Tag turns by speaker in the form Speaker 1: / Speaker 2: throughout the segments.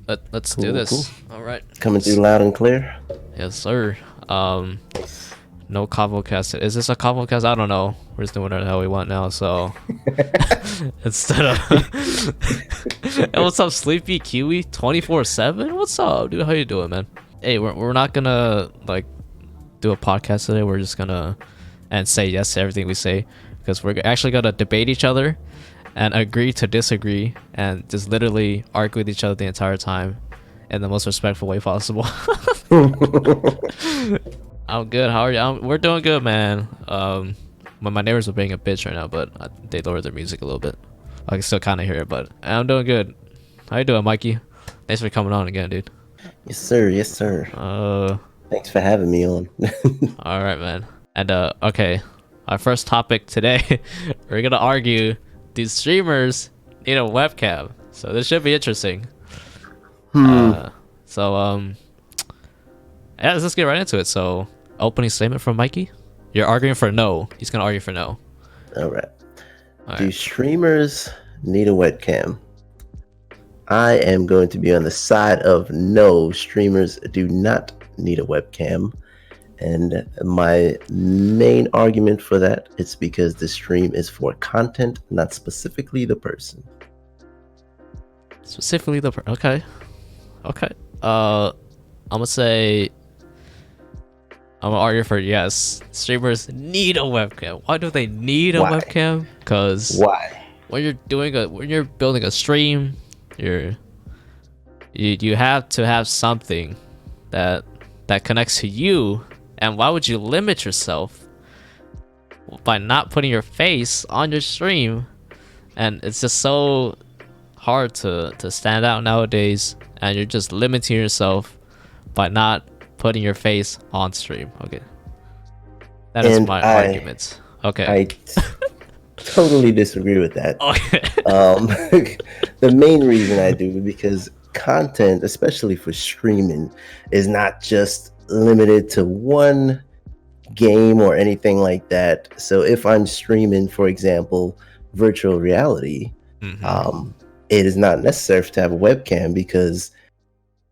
Speaker 1: Let's do
Speaker 2: Cool, cool.
Speaker 1: this. All right.
Speaker 2: Coming through loud and clear.
Speaker 1: Yes, sir. No ConvoCast. Is this a ConvoCast? I don't know. We're just doing whatever the hell we want now. So instead of, hey, what's up, Sleepy Kiwi 24/7? What's up, dude? How you doing, man? Hey, we're not gonna like do a podcast today. We're just gonna and say yes to everything we say because we're actually gonna debate each other and agree to disagree and just literally argue with each other the entire time in the most respectful way possible. I'm good. How are you? We're doing good, man. My neighbors are being a bitch right now, but they lowered their music a little bit. I can still kind of hear it, but I'm doing good. How you doing, Mikey? Thanks for coming on again, dude.
Speaker 2: Yes, sir. Yes, sir. Thanks for having me on.
Speaker 1: All right, man. And okay, our first topic today, we're gonna argue these streamers need a webcam. So this should be interesting. So yeah, let's just get right into it. So, opening statement from Mikey. You're arguing for no. He's gonna argue for no.
Speaker 2: All right.
Speaker 1: All
Speaker 2: Do
Speaker 1: right.
Speaker 2: streamers need a webcam? I am going to be on the side of no. Streamers do not need a webcam. And my main argument for that is because the stream is for content, not specifically the person.
Speaker 1: Specifically the okay. I'm gonna say I'm gonna argue for yes. Streamers need a webcam. Why do they need a
Speaker 2: Why?
Speaker 1: webcam? Because
Speaker 2: Why?
Speaker 1: when you're building a stream, you have to have something that connects to you. And why would you limit yourself by not putting your face on your stream? And it's just so hard to stand out nowadays, and you're just limiting yourself by not putting your face on stream. Okay, that is my argument. Okay.
Speaker 2: I totally disagree with that.
Speaker 1: Okay.
Speaker 2: The main reason I do is because content, especially for streaming, is not just limited to one game or anything like that. So if I'm streaming, for example, virtual reality, it is not necessary to have a webcam because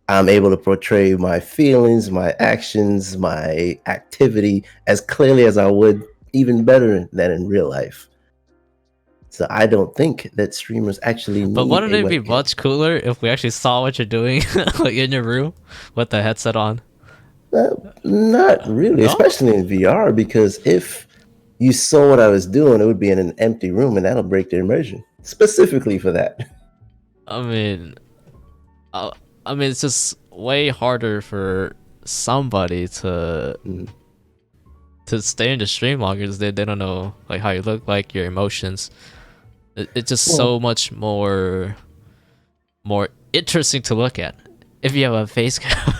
Speaker 2: I'm able to portray my feelings, my actions, my activity as clearly as I would, even better than in real life. So I don't think that streamers actually need.
Speaker 1: But wouldn't
Speaker 2: a
Speaker 1: it be
Speaker 2: webcam.
Speaker 1: much cooler if we actually saw what you're doing, like in your room with the headset on?
Speaker 2: Not really,
Speaker 1: No?
Speaker 2: especially in VR, because if you saw what I was doing, it would be in an empty room, and that'll break the immersion. Specifically for that.
Speaker 1: I mean, it's just way harder for somebody to stay in the stream longer because they don't know like how you look like, your emotions. It's just so much more interesting to look at if you have a face cam.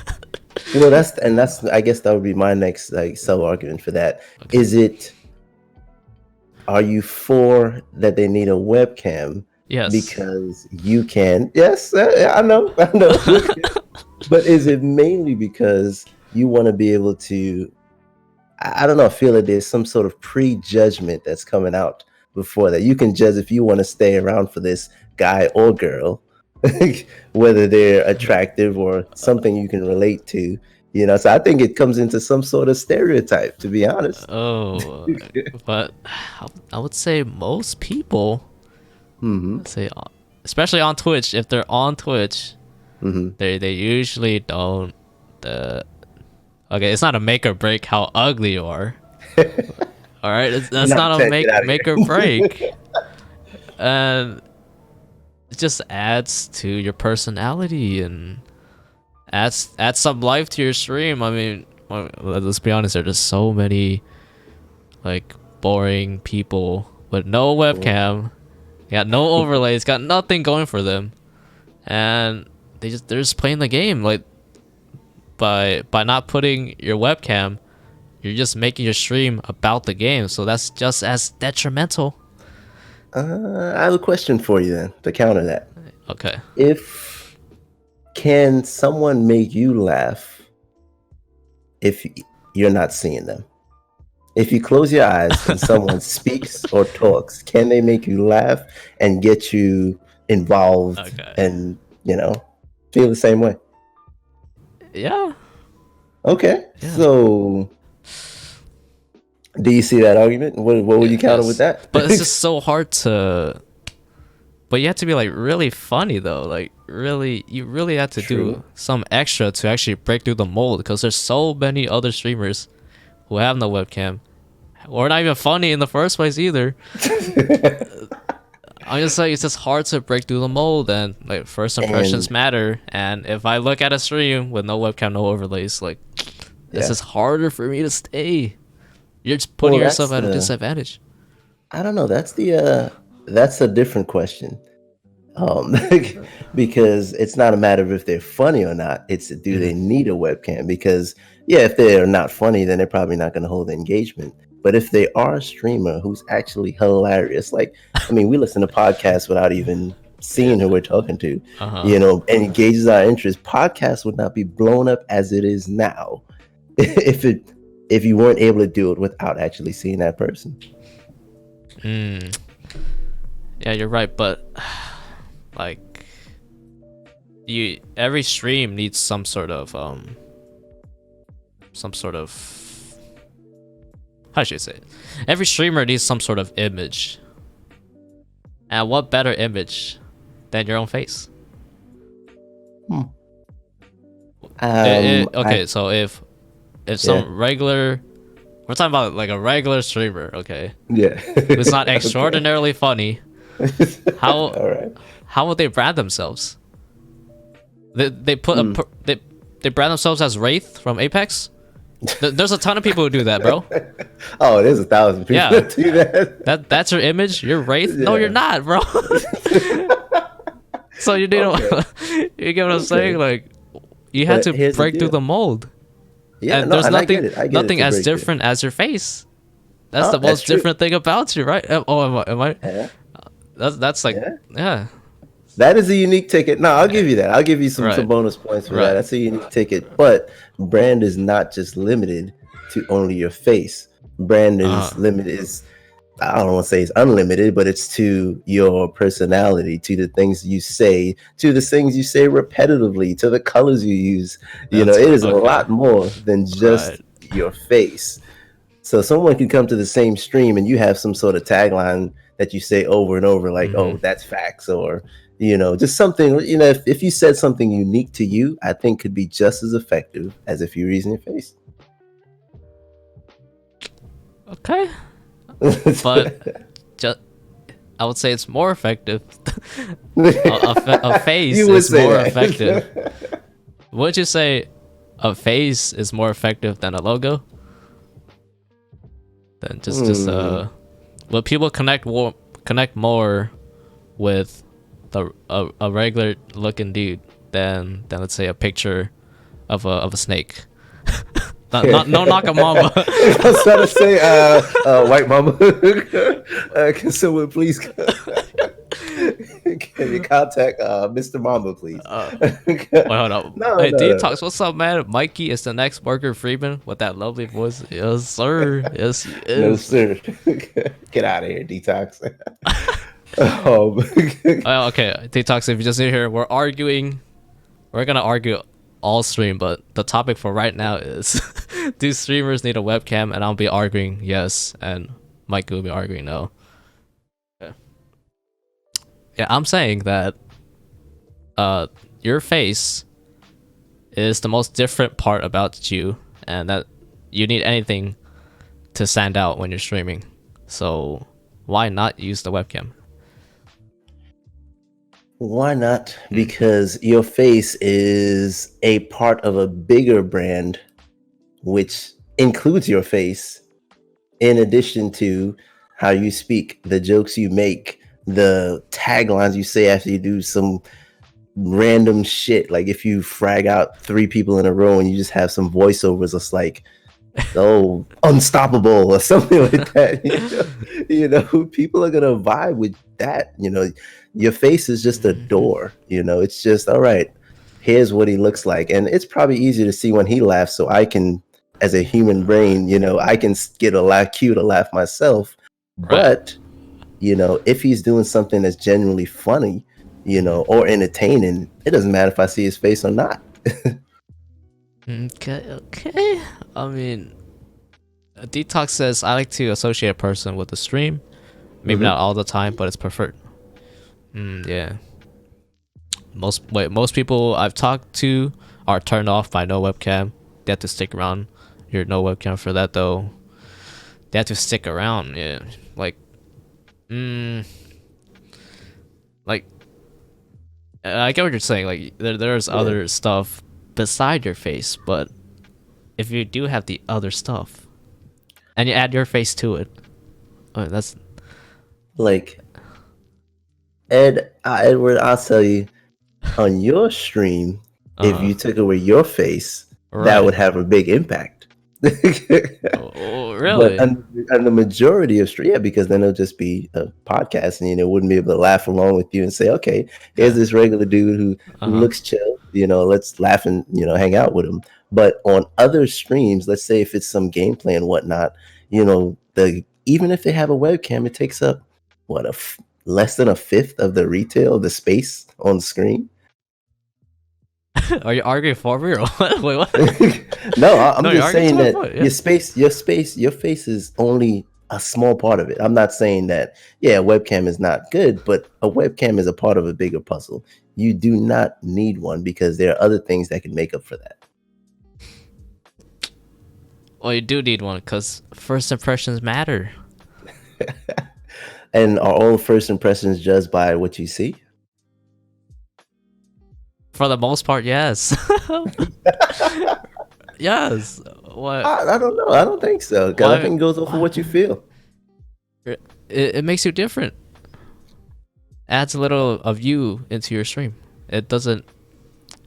Speaker 2: Well, that's I guess that would be my next sub argument for that.
Speaker 1: Okay.
Speaker 2: Are you for that they need a webcam?
Speaker 1: Yes.
Speaker 2: Because you can. Yes, I know. But is it mainly because you want to be able to? I don't know. I feel that there's some sort of prejudgment that's coming out before that. You can judge if you want to stay around for this guy or girl, whether they're attractive or something you can relate to. So I think it comes into some sort of stereotype, to be honest.
Speaker 1: Oh, but I would say most people, let's say, especially on Twitch, if they're on Twitch, they usually don't. Okay, it's not a make or break how ugly you are. All right, that's not a make or break, and it just adds to your personality and adds some life to your stream. I mean, let's be honest, there's just so many like boring people with no webcam, got no overlays, got nothing going for them, and they're just playing the game. Like by not putting your webcam, you're just making your stream about the game, so that's just as detrimental.
Speaker 2: I have a question for you then to counter that.
Speaker 1: Okay.
Speaker 2: Can someone make you laugh if you're not seeing them? If you close your eyes and someone speaks or talks, can they make you laugh and get you involved and feel the same way?
Speaker 1: Yeah.
Speaker 2: Okay.
Speaker 1: Yeah.
Speaker 2: So, do you see that argument? What would you counter with that?
Speaker 1: But it's just so hard to. But you have to be like really funny though. Like really, you really have to do some extra to actually break through the mold, because there's so many other streamers who have no webcam, or not even funny in the first place either. I'm just like, it's just hard to break through the mold, and like first impressions matter. And if I look at a stream with no webcam, no overlays, like it's just harder for me to stay. You're just putting yourself at a disadvantage.
Speaker 2: I don't know. That's a different question. Because it's not a matter of if they're funny or not. It's do they need a webcam? Because if they're not funny, then they're probably not going to hold engagement. But if they are a streamer who's actually hilarious, like, I mean, we listen to podcasts without even seeing who we're talking to, and engages our interest. Podcasts would not be blown up as it is now if you weren't able to do it without actually seeing that person.
Speaker 1: Yeah, you're right, but like every stream needs some sort of how should I say it? Every streamer needs some sort of image. And what better image than your own face? So if some regular, we're talking about like a regular streamer, who's not extraordinarily funny, how would they brand themselves? They put they brand themselves as Wraith from Apex. There's a ton of people who do that, bro.
Speaker 2: Oh, there's 1,000 people that do that.
Speaker 1: That's your image. You're Wraith. No, you're not, bro. So you you get what I'm saying? Like, you had to break through the mold.
Speaker 2: Yeah,
Speaker 1: and there's nothing as different as your face. That's the most different thing about you, right? Oh, am I? Yeah. That's like, yeah.
Speaker 2: That is a unique ticket. No, I'll give you that. I'll give you some bonus points for that. That's a unique ticket. But brand is not just limited to only your face. Brand is limited. I don't want to say it's unlimited, but it's to your personality, to the things you say, to the things you say repetitively, to the colors you use. It is a lot more than just your face. So someone can come to the same stream and you have some sort of tagline that you say over and over, like, oh, that's facts, or just something, if you said something unique to you, I think could be just as effective as if you're using your face.
Speaker 1: Okay. But I would say it's more effective. A face is more effective. Would you say a face is more effective than a logo? Then will people connect more with a regular looking dude than let's say a picture of a snake? No Nakamamba.
Speaker 2: I was trying to say white mama. Can someone please can you contact Mr. Mamba, please?
Speaker 1: Wait, hold up. Detox, what's up, man? Mikey is the next Morgan Freeman with that lovely voice. Yes, sir. Yes, he is.
Speaker 2: No, sir. Get out of here, Detox.
Speaker 1: Okay, Detox, if you just sit here, we're gonna argue all stream, but the topic for right now is do streamers need a webcam? And I'll be arguing yes, and Mike will be arguing no. Yeah, I'm saying that your face is the most different part about you, and that you need anything to stand out when you're streaming. So why not use the webcam?
Speaker 2: Why not? Because your face is a part of a bigger brand, which includes your face, in addition to how you speak, the jokes you make, the taglines you say after you do some random shit. Like if you frag out 3 people in a row and you just have some voiceovers, it's like, oh, unstoppable or something like that. People are gonna vibe with that. Your face is just a door. It's just, all right, here's what he looks like. And it's probably easier to see when he laughs, so I can, as a human brain, I can get a cue to laugh myself. But if he's doing something that's genuinely funny, or entertaining, it doesn't matter if I see his face or not.
Speaker 1: Okay. I mean, Detox says I like to associate a person with the stream. Maybe not all the time, but it's preferred. Yeah. Most people I've talked to are turned off by no webcam. They have to stick around. You're no webcam for that though. They have to stick around. Yeah. Like, like I get what you're saying. Like there's other stuff beside your face, but if you do have the other stuff and you add your face to it, that's
Speaker 2: like Edward. I'll tell you, on your stream, if you took away your face, that would have a big impact.
Speaker 1: Really?
Speaker 2: But and the majority of stream, because then it'll just be a podcast, and wouldn't be able to laugh along with you and say, okay, here's this regular dude who looks chill, let's laugh and hang out with him. But on other streams, let's say if it's some gameplay and whatnot, even if they have a webcam, it takes up less than a fifth of the retail of the space on the screen.
Speaker 1: Are you arguing for me or what? Wait, what?
Speaker 2: No, I'm just saying that your face is only a small part of it. I'm not saying that, a webcam is not good, but a webcam is a part of a bigger puzzle. You do not need one because there are other things that can make up for that.
Speaker 1: Well, you do need one because first impressions matter.
Speaker 2: And are all first impressions judged by what you see?
Speaker 1: For the most part, yes. Yes. What?
Speaker 2: I don't know. I don't think so. Because I think it goes off of what you feel.
Speaker 1: It makes you different. Adds a little of you into your stream. It doesn't.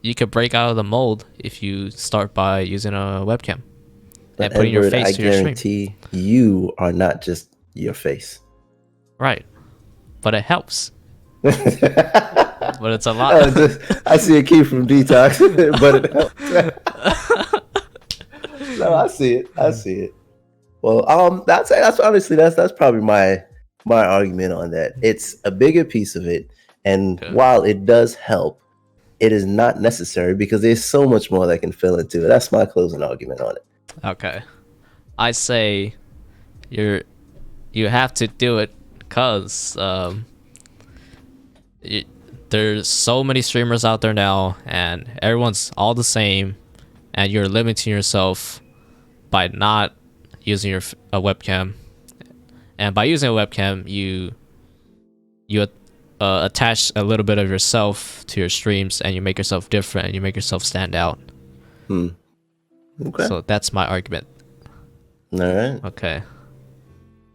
Speaker 1: You could break out of the mold if you start by using a webcam and putting your face to your stream. I
Speaker 2: guarantee you are not just your face.
Speaker 1: Right, but it helps. But it's a lot.
Speaker 2: I see a key from Detox, but it helps. No, I see it. Well, that's honestly that's probably my argument on that. It's a bigger piece of it, and while it does help, it is not necessary because there's so much more that can fill into it. That's my closing argument on it.
Speaker 1: Okay, I say you have to do it because there's so many streamers out there now, and everyone's all the same, and you're limiting yourself by not using a webcam. And by using a webcam, you attach a little bit of yourself to your streams, and you make yourself different, and you make yourself stand out.
Speaker 2: Okay.
Speaker 1: So that's my argument.
Speaker 2: All right.
Speaker 1: Okay.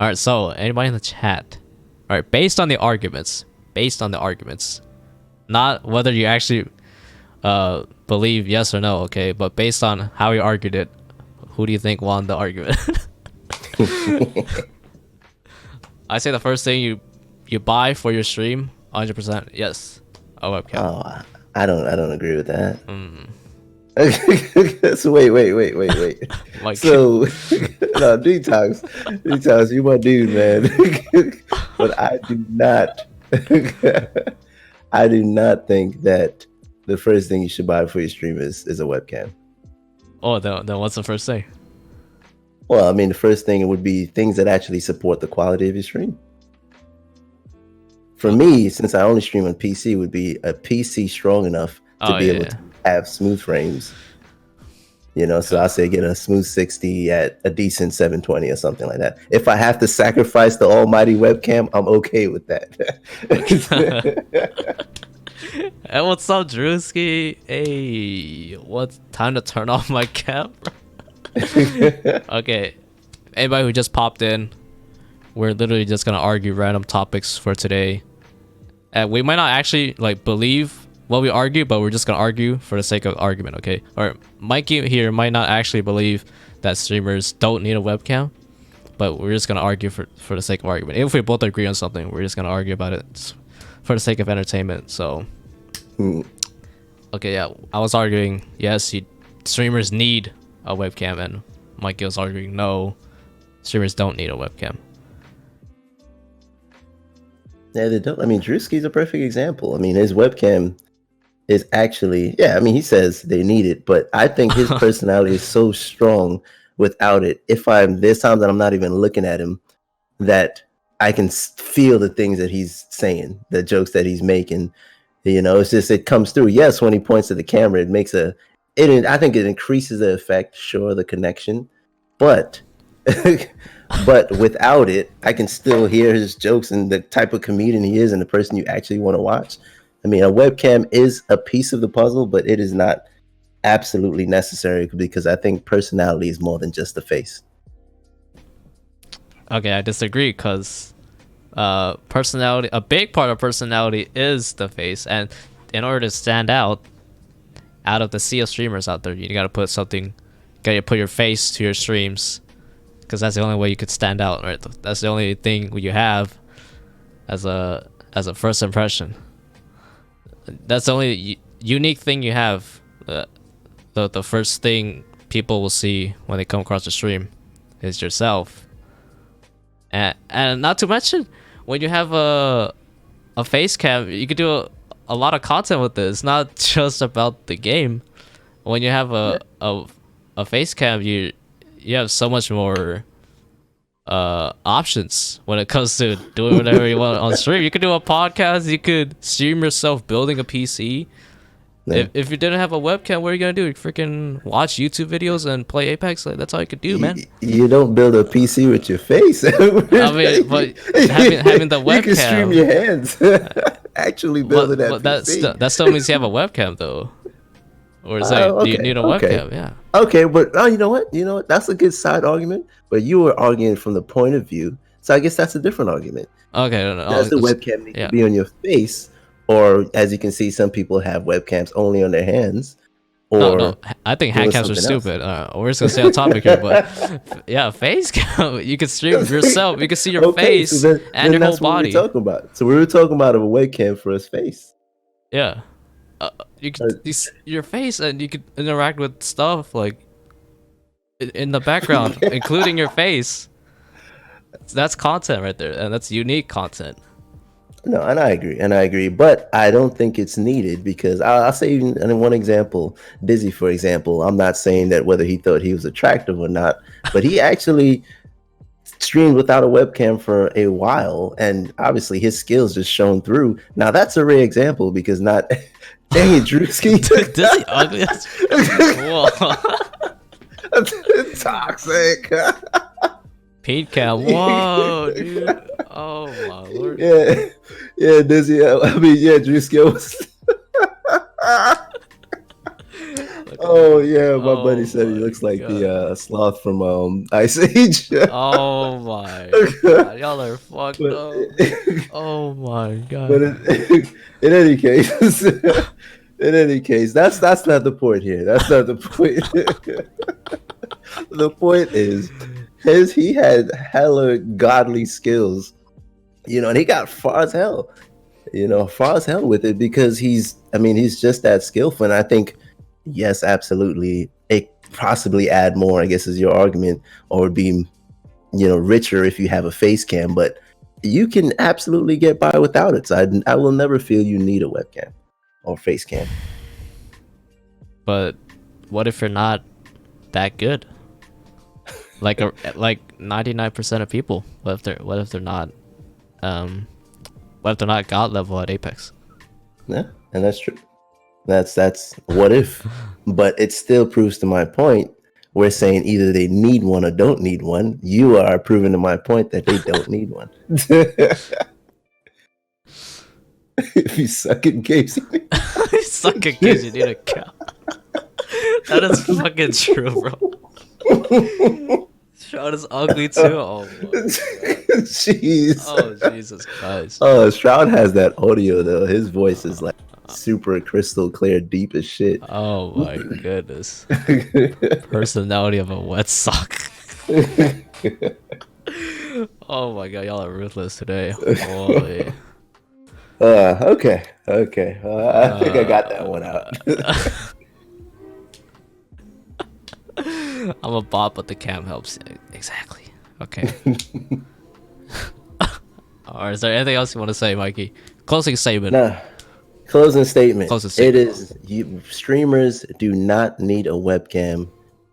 Speaker 1: All right. So anybody in the chat? All right. Based on the arguments, not whether you actually believe yes or no, okay, but based on how you argued it, who do you think won the argument? I say the first thing you buy for your stream, 100% yes, a webcam.
Speaker 2: Oh, I don't agree with that. So wait. So no, detox, you my dude, man. But I do not think that the first thing you should buy for your stream is a webcam.
Speaker 1: Oh, then what's the first thing?
Speaker 2: Well, I mean, the first thing would be things that actually support the quality of your stream. For me, since I only stream on PC, would be a PC strong enough to be able to have smooth frames. So I say get a smooth 60 at a decent 720 or something like that. If I have to sacrifice the almighty webcam, I'm okay with that.
Speaker 1: Hey, what's up, Drewski? Hey, what's time to turn off my camera? Okay, anybody who just popped in, we're literally just gonna argue random topics for today, and we might not actually believe what we argue, but we're just gonna argue for the sake of argument, okay? Or Mikey here might not actually believe that streamers don't need a webcam, but we're just gonna argue for the sake of argument. If we both agree on something, we're just gonna argue about it just for the sake of entertainment. So okay, yeah, I was arguing yes, streamers need a webcam, and Mikey was arguing no, streamers don't need a webcam.
Speaker 2: Yeah, they don't. I mean, Drewski's a perfect example. I mean, his webcam is actually, yeah, I mean, he says they need it, but I think his personality is so strong without it. There's times that I'm not even looking at him, that I can feel the things that he's saying, the jokes that he's making. It's just, it comes through. Yes, when he points to the camera, it makes I think it increases the effect, sure, the connection, but but without it, I can still hear his jokes and the type of comedian he is and the person you actually want to watch. I mean, a webcam is a piece of the puzzle, but it is not absolutely necessary, because I think personality is more than just the face.
Speaker 1: Okay, I disagree, because personality, a big part of personality is the face, and in order to stand out of the sea of streamers out there, you gotta put something, gotta put your face to your streams, because that's the only way you could stand out, right? That's the only thing you have as a first impression. That's the only unique thing you have. The first thing people will see when they come across the stream is yourself. And not to mention, when you have a face cam, you could do a lot of content with it. It's not just about the game. When you have a face cam, you have so much more options when it comes to doing whatever you want on stream. You could do a podcast, you could stream yourself building a PC. Yeah. If you didn't have a webcam, what are you gonna do? Freaking watch YouTube videos and play Apex? Like, that's all you could do, man.
Speaker 2: You don't build a PC with your face.
Speaker 1: I mean, but having the webcam, you
Speaker 2: can stream your hands. Actually building that PC.
Speaker 1: That still means you have a webcam, though. Or is that okay, do you need a webcam? Yeah.
Speaker 2: Okay, but you know what? That's a good side argument. But you were arguing from the point of view, so I guess that's a different argument.
Speaker 1: Okay, no.
Speaker 2: Does the webcam need to be on your face? Or, as you can see, some people have webcams only on their hands. Or
Speaker 1: no. I think hand cams are stupid. We're just gonna stay on topic here, but yeah, face cam. You can stream yourself. You can see your face and your whole body.
Speaker 2: What we're talking about. So we were talking about a webcam for his face.
Speaker 1: Yeah, you can see your face, and you could interact with stuff like in the background, including your face. That's content right there, and that's unique content.
Speaker 2: No, and I agree, but I don't think it's needed, because I'll say, in one example, Dizzy, for example. I'm not saying that whether he thought he was attractive or not, but he actually streamed without a webcam for a while, and obviously his skills just shone through. Now that's a rare example, because not dang it, Drewski.
Speaker 1: Dizzy ugly.
Speaker 2: Whoa. Toxic.
Speaker 1: Pete cam. Whoa, dude. Oh my lord.
Speaker 2: Yeah, Dizzy. I mean, yeah, Drewski was. Oh yeah, my buddy said he looks like the sloth from Ice Age.
Speaker 1: Oh my god, y'all are fucked up. Oh my god.
Speaker 2: But in any case, that's not the point here. That's not the point. The point is, he had hella godly skills, and he got far as hell with it, because he's just that skillful. And I think, yes, absolutely, it possibly add more, I guess, is your argument, or be, richer if you have a face cam, but you can absolutely get by without it. So I will never feel you need a webcam or face cam.
Speaker 1: But what if you're not that good? Like 99% of people. What if they're not god level at Apex?
Speaker 2: Yeah, and that's true. That's what if, but it still proves to my point. We're saying either they need one or don't need one. You are proving to my point that they don't need one. If you suck in games, you
Speaker 1: need a cow. That is fucking true, bro. Shroud is ugly too. Oh,
Speaker 2: jeez.
Speaker 1: Oh, Jesus Christ.
Speaker 2: Oh, Shroud has that audio though. His voice is like super crystal clear, deep as shit.
Speaker 1: Oh my goodness. Personality of a wet sock. Oh my god, y'all are ruthless today. Holy.
Speaker 2: Okay. I think I got that one out.
Speaker 1: I'm a bot, but the cam helps. Exactly. Okay. Or is there anything else you want to say, Mikey? Closing statement.
Speaker 2: Nah. Closing statement.
Speaker 1: Closing statement.
Speaker 2: It is streamers do not need a webcam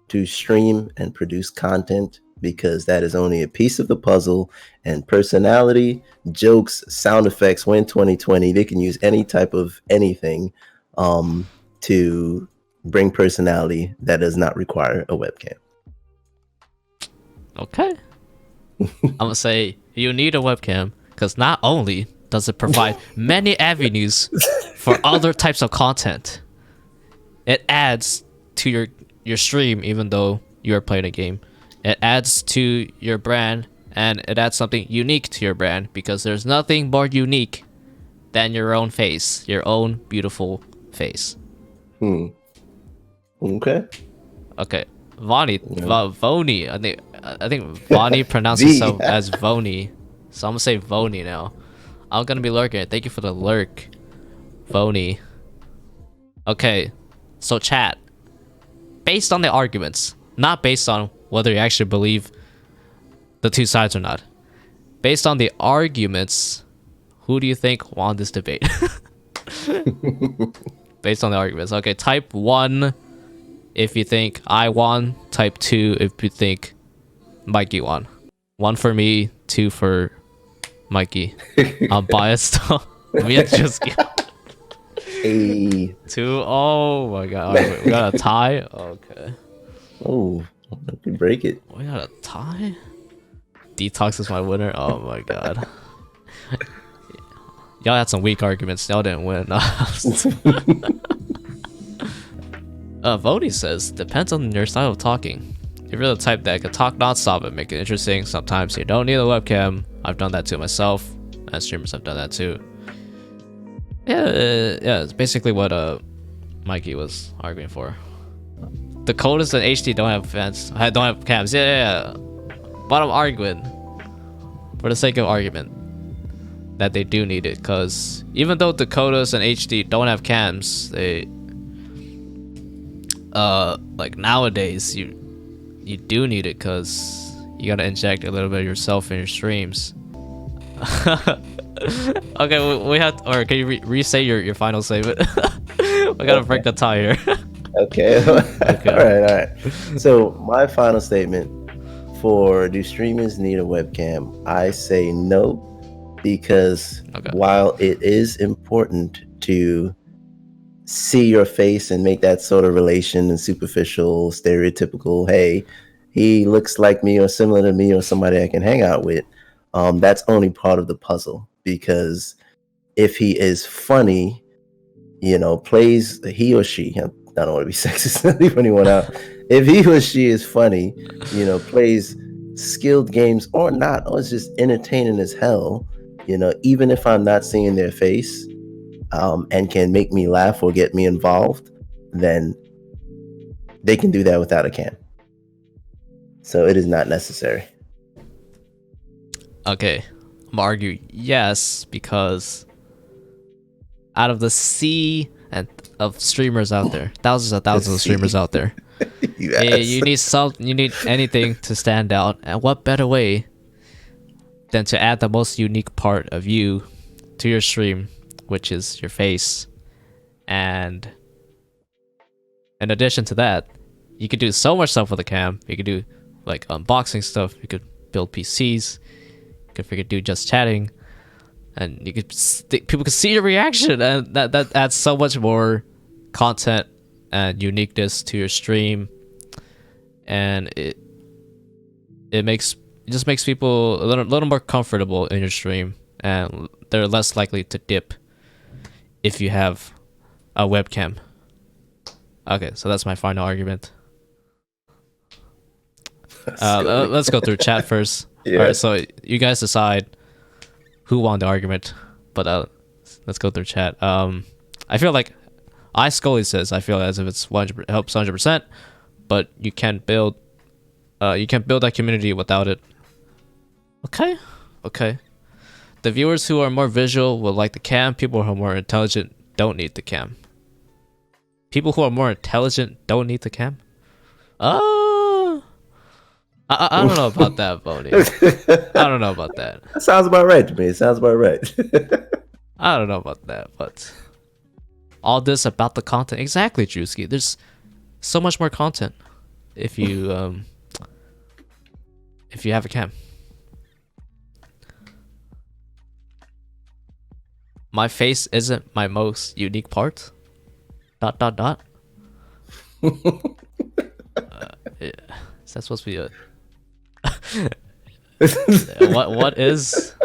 Speaker 2: to stream and produce content, because that is only a piece of the puzzle, and personality, jokes, sound effects, when 2020, they can use any type of anything to bring personality that does not require a webcam.
Speaker 1: Okay. I'm gonna say you need a webcam because not only does it provide many avenues for other types of content, it adds to your stream even though you are playing a game. It adds to your brand, and it adds something unique to your brand, because there's nothing more unique than your own face, your own beautiful face.
Speaker 2: Okay.
Speaker 1: Vonnie, Voni. I think Vonnie pronounces himself as Voni, so I'm gonna say Voni now. I'm gonna be lurking. Thank you for the lurk, Voni. Okay, so chat. Based on the arguments, not based on whether you actually believe the two sides or not. Based on the arguments, who do you think won this debate? Based on the arguments. Okay, type 1 if you think I won. Type 2 if you think Mikey won. 1 for me, 2 for Mikey. I'm biased. We had just 2. Oh my god. Right, we got a tie. Okay.
Speaker 2: Oh, I can break it.
Speaker 1: We got a tie. Detox is my winner. Oh my god. Y'all had some weak arguments. Y'all didn't win. Vody says, depends on your style of talking. If you're the type that can talk non-stop and make it interesting, sometimes you don't need a webcam. I've done that too myself, and streamers have done that too. Yeah, it's basically what Mikey was arguing for. Dakotas and HD don't have fans. Don't have cams. Yeah. But I'm arguing, for the sake of argument, that they do need it, because even though Dakotas and HD don't have cams, they like nowadays you do need it, because you gotta inject a little bit of yourself in your streams. Okay, we have, or can you re-say your final statement? We gotta break the tie here.
Speaker 2: Okay. All right. So my final statement for, do streamers need a webcam? I say no, because while it is important to see your face and make that sort of relation and superficial, stereotypical, hey, he looks like me or similar to me or somebody I can hang out with, that's only part of the puzzle. Because if he is funny, plays, he or she, I don't want to be sexist, leave anyone out. If he or she is funny, plays skilled games or not, or is just entertaining as hell, even if I'm not seeing their face, and can make me laugh or get me involved, then they can do that without a cam. So it is not necessary.
Speaker 1: Okay, I'm gonna argue yes, because out of the sea of streamers out there, thousands of streamers out there, yes. you need anything to stand out, and what better way than to add the most unique part of you to your stream, which is your face. And in addition to that, you could do so much stuff with a cam. You could do like unboxing stuff, you could build PCs, you could freaking do just chatting, and you could people could see your reaction, and that adds so much more content and uniqueness to your stream, and it just makes people a little more comfortable in your stream, and they're less likely to dip if you have a webcam. Okay, so that's my final argument. Let's go through chat first. Yeah. All right, so you guys decide who won the argument, but let's go through chat. I feel like Scully says, I feel as if it's 100 helps 100%, but you can't build that community without it. Okay. The viewers who are more visual will like the cam. People who are more intelligent don't need the cam. People who are more intelligent don't need the cam? I don't know about that, Boney. I don't know about that.
Speaker 2: That sounds about right to me. It sounds about right.
Speaker 1: I don't know about that, but all this about the content. Exactly, Drewski. There's so much more content if you have a cam. My face isn't my most unique part. ... Yeah. Is that supposed to be a what is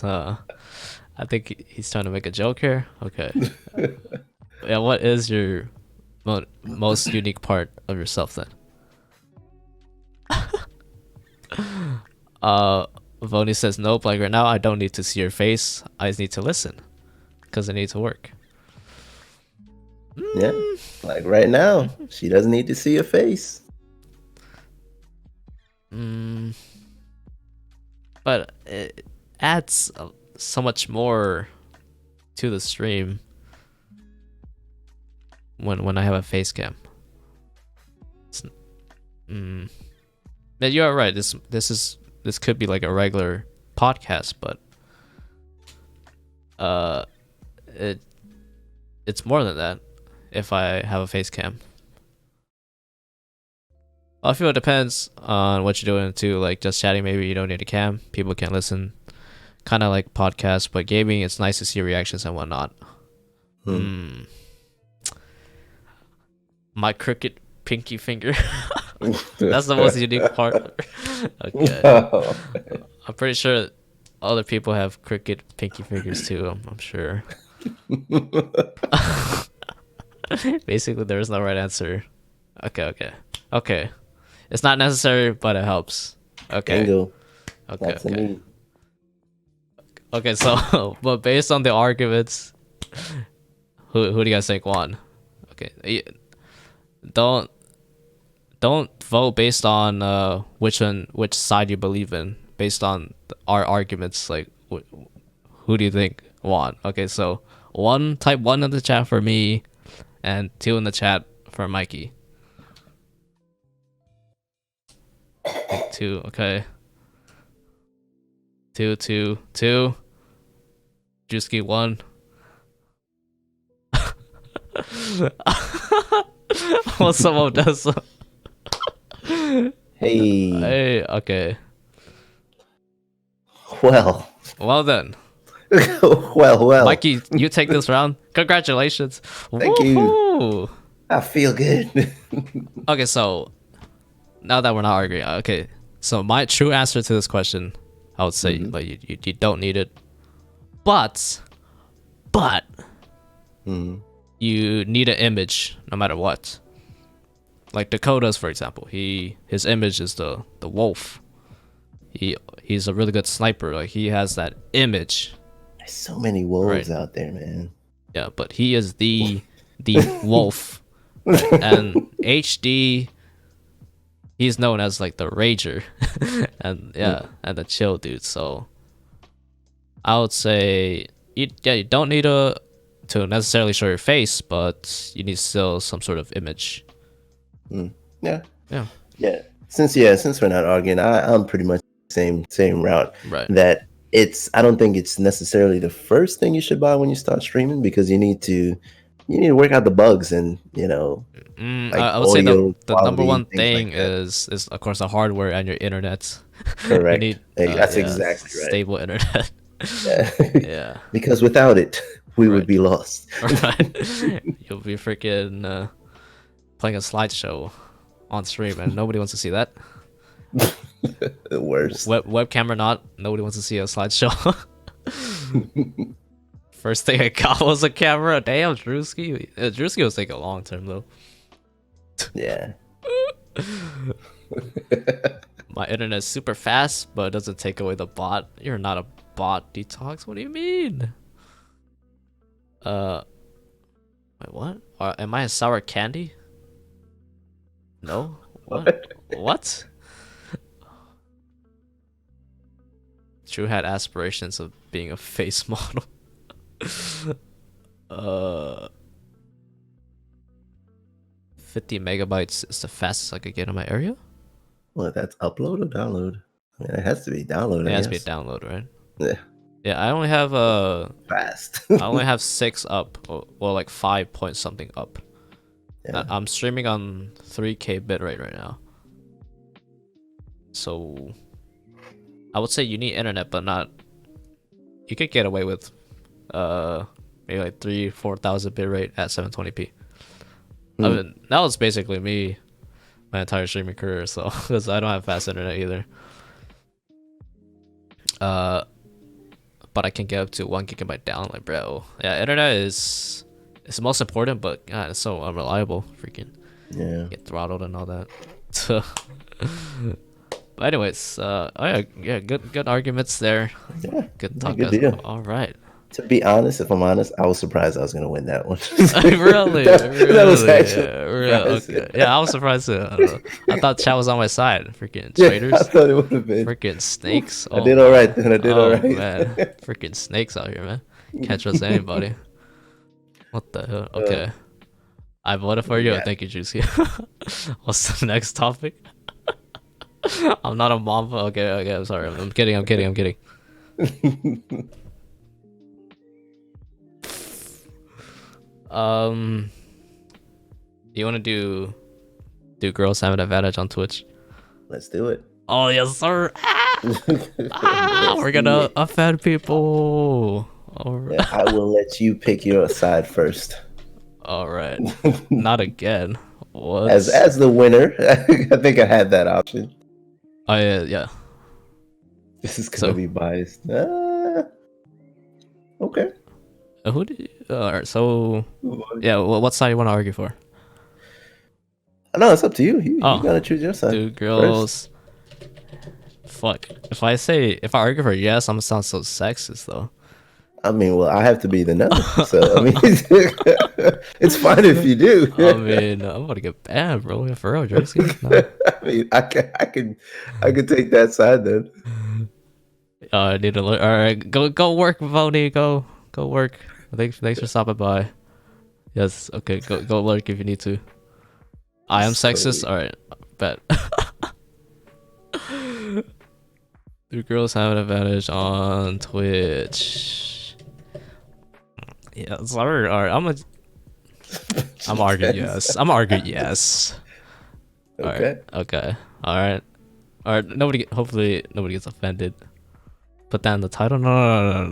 Speaker 1: I think he's trying to make a joke here. Okay. Yeah, what is your most unique part of yourself then? Voni says nope, like right now I don't need to see your face. I just need to listen because I need to work.
Speaker 2: Yeah, like right now, she doesn't need to see your face.
Speaker 1: But it adds so much more to the stream when I have a face cam. Yeah, you are right. This could be like a regular podcast, but it's more than that if I have a face cam. I feel it depends on what you're doing too. Like just chatting, maybe you don't need a cam. People can listen. Kind of like podcasts, but gaming, it's nice to see reactions and whatnot. My crooked pinky finger. That's the most unique part. Okay. No. I'm pretty sure other people have crooked pinky fingers too. I'm sure. Basically, there is no right answer. Okay. It's not necessary, but it helps. Okay.
Speaker 2: Bingo.
Speaker 1: Okay.
Speaker 2: That's
Speaker 1: okay. Okay, so but based on the arguments, who do you guys think won? Okay, don't vote based on which side you believe in. Based on our arguments, like who do you think won? Okay, so type 1 in the chat for me, and 2 in the chat for Mikey. 2, okay. 2. Juski 1. Well, someone does.
Speaker 2: Hey.
Speaker 1: Okay.
Speaker 2: Well
Speaker 1: then.
Speaker 2: well.
Speaker 1: Mikey, you take this round. Congratulations.
Speaker 2: Thank you. I feel good.
Speaker 1: Okay, so now that we're not arguing, okay. So my true answer to this question, I would say like you don't need it, but you need an image no matter what. Like Dakota's, for example, his image is the wolf. He's a really good sniper. Like he has that image.
Speaker 2: There's so many wolves out there, man.
Speaker 1: Yeah, but he is the wolf. And HD, he's known as like the rager, and and the chill dude. So I would say you don't need to necessarily show your face, but you need still some sort of image.
Speaker 2: Yeah. Since we're not arguing, I'm pretty much the same route.
Speaker 1: Right.
Speaker 2: That I don't think it's necessarily the first thing you should buy when you start streaming, because you need to work out the bugs and
Speaker 1: like I would say the number one thing like is of course the hardware and your internet.
Speaker 2: Correct. You need, that's exactly right.
Speaker 1: Stable internet. Yeah.
Speaker 2: Because without it, we would be lost.
Speaker 1: Right. You'll be freaking playing a slideshow on stream, and nobody wants to see that.
Speaker 2: The worst.
Speaker 1: Webcam or not, nobody wants to see a slideshow. First thing I got was a camera. Damn, Drewski. Drewski was thinking long term though.
Speaker 2: Yeah.
Speaker 1: My internet's super fast, but it doesn't take away the bot. You're not a bot, Detox. What do you mean? Wait, what? Am I a sour candy? No. What? Drew had aspirations of being a face model. 50 megabytes is the fastest I could get in my area.
Speaker 2: Well, that's upload or download? I mean, it has to be download.
Speaker 1: It
Speaker 2: I
Speaker 1: has to be a
Speaker 2: guess.
Speaker 1: download, right?
Speaker 2: Yeah.
Speaker 1: Yeah, I only have
Speaker 2: Fast.
Speaker 1: I only have 6 up, well, like 5 point something up.
Speaker 2: Yeah.
Speaker 1: I'm streaming on 3K bitrate right now. So I would say you need internet, but not. You could get away with maybe like 3,000-4,000 bitrate at 720p. I mean, that was basically me my entire streaming career, so because I don't have fast internet either. But I can get up to 1 gigabyte down, like, bro. Yeah, internet is it's the most important, but God, it's so unreliable. Freaking get throttled and all that. But anyways, oh yeah, good arguments there.
Speaker 2: Yeah,
Speaker 1: good talk.
Speaker 2: Good deal.
Speaker 1: All right.
Speaker 2: To be honest, if I'm honest, I was surprised I was going to win that one.
Speaker 1: Really?
Speaker 2: That was actually
Speaker 1: okay. Yeah, I was surprised too. I thought chat was on my side. Freaking
Speaker 2: Yeah,
Speaker 1: traitors.
Speaker 2: I thought it would have been.
Speaker 1: Freaking snakes.
Speaker 2: I did all right then. I did all right.
Speaker 1: Man, freaking snakes out here, man. Can't trust anybody. What the hell? Okay. I voted for you. Thank you, Juicy. What's the next topic? I'm not a mom. Okay. I'm sorry. I'm kidding. You want to do girls have an advantage on Twitch?
Speaker 2: Let's do it.
Speaker 1: Oh yes, sir. We're gonna offend people.
Speaker 2: Yeah, I will let you pick your side first.
Speaker 1: All right. Not again. What?
Speaker 2: As the winner, I think I had that option.
Speaker 1: Oh yeah.
Speaker 2: This is gonna be biased. Okay.
Speaker 1: Who did? All right. So yeah, what side you want to argue for?
Speaker 2: No, it's up to you. You gotta choose your side.
Speaker 1: Two girls. Fuck. If I argue for yes, I'm gonna sound so sexist though.
Speaker 2: I mean, well, I have to be the no. So I mean, it's fine if you do.
Speaker 1: I mean, I'm gonna get banned, bro. For real, Jersey. No.
Speaker 2: I mean, I can take that side then.
Speaker 1: I need to look. All right, go work, Voni. Go work. Thanks for stopping by. Yes. Okay. Go lurk if you need to. I am sexist. All right. Bet. Do girls have an advantage on Twitch? Yeah, sorry. All right. I'm arguing yes.
Speaker 2: Okay.
Speaker 1: Okay. All right. Hopefully nobody gets offended. Put that in the title. No.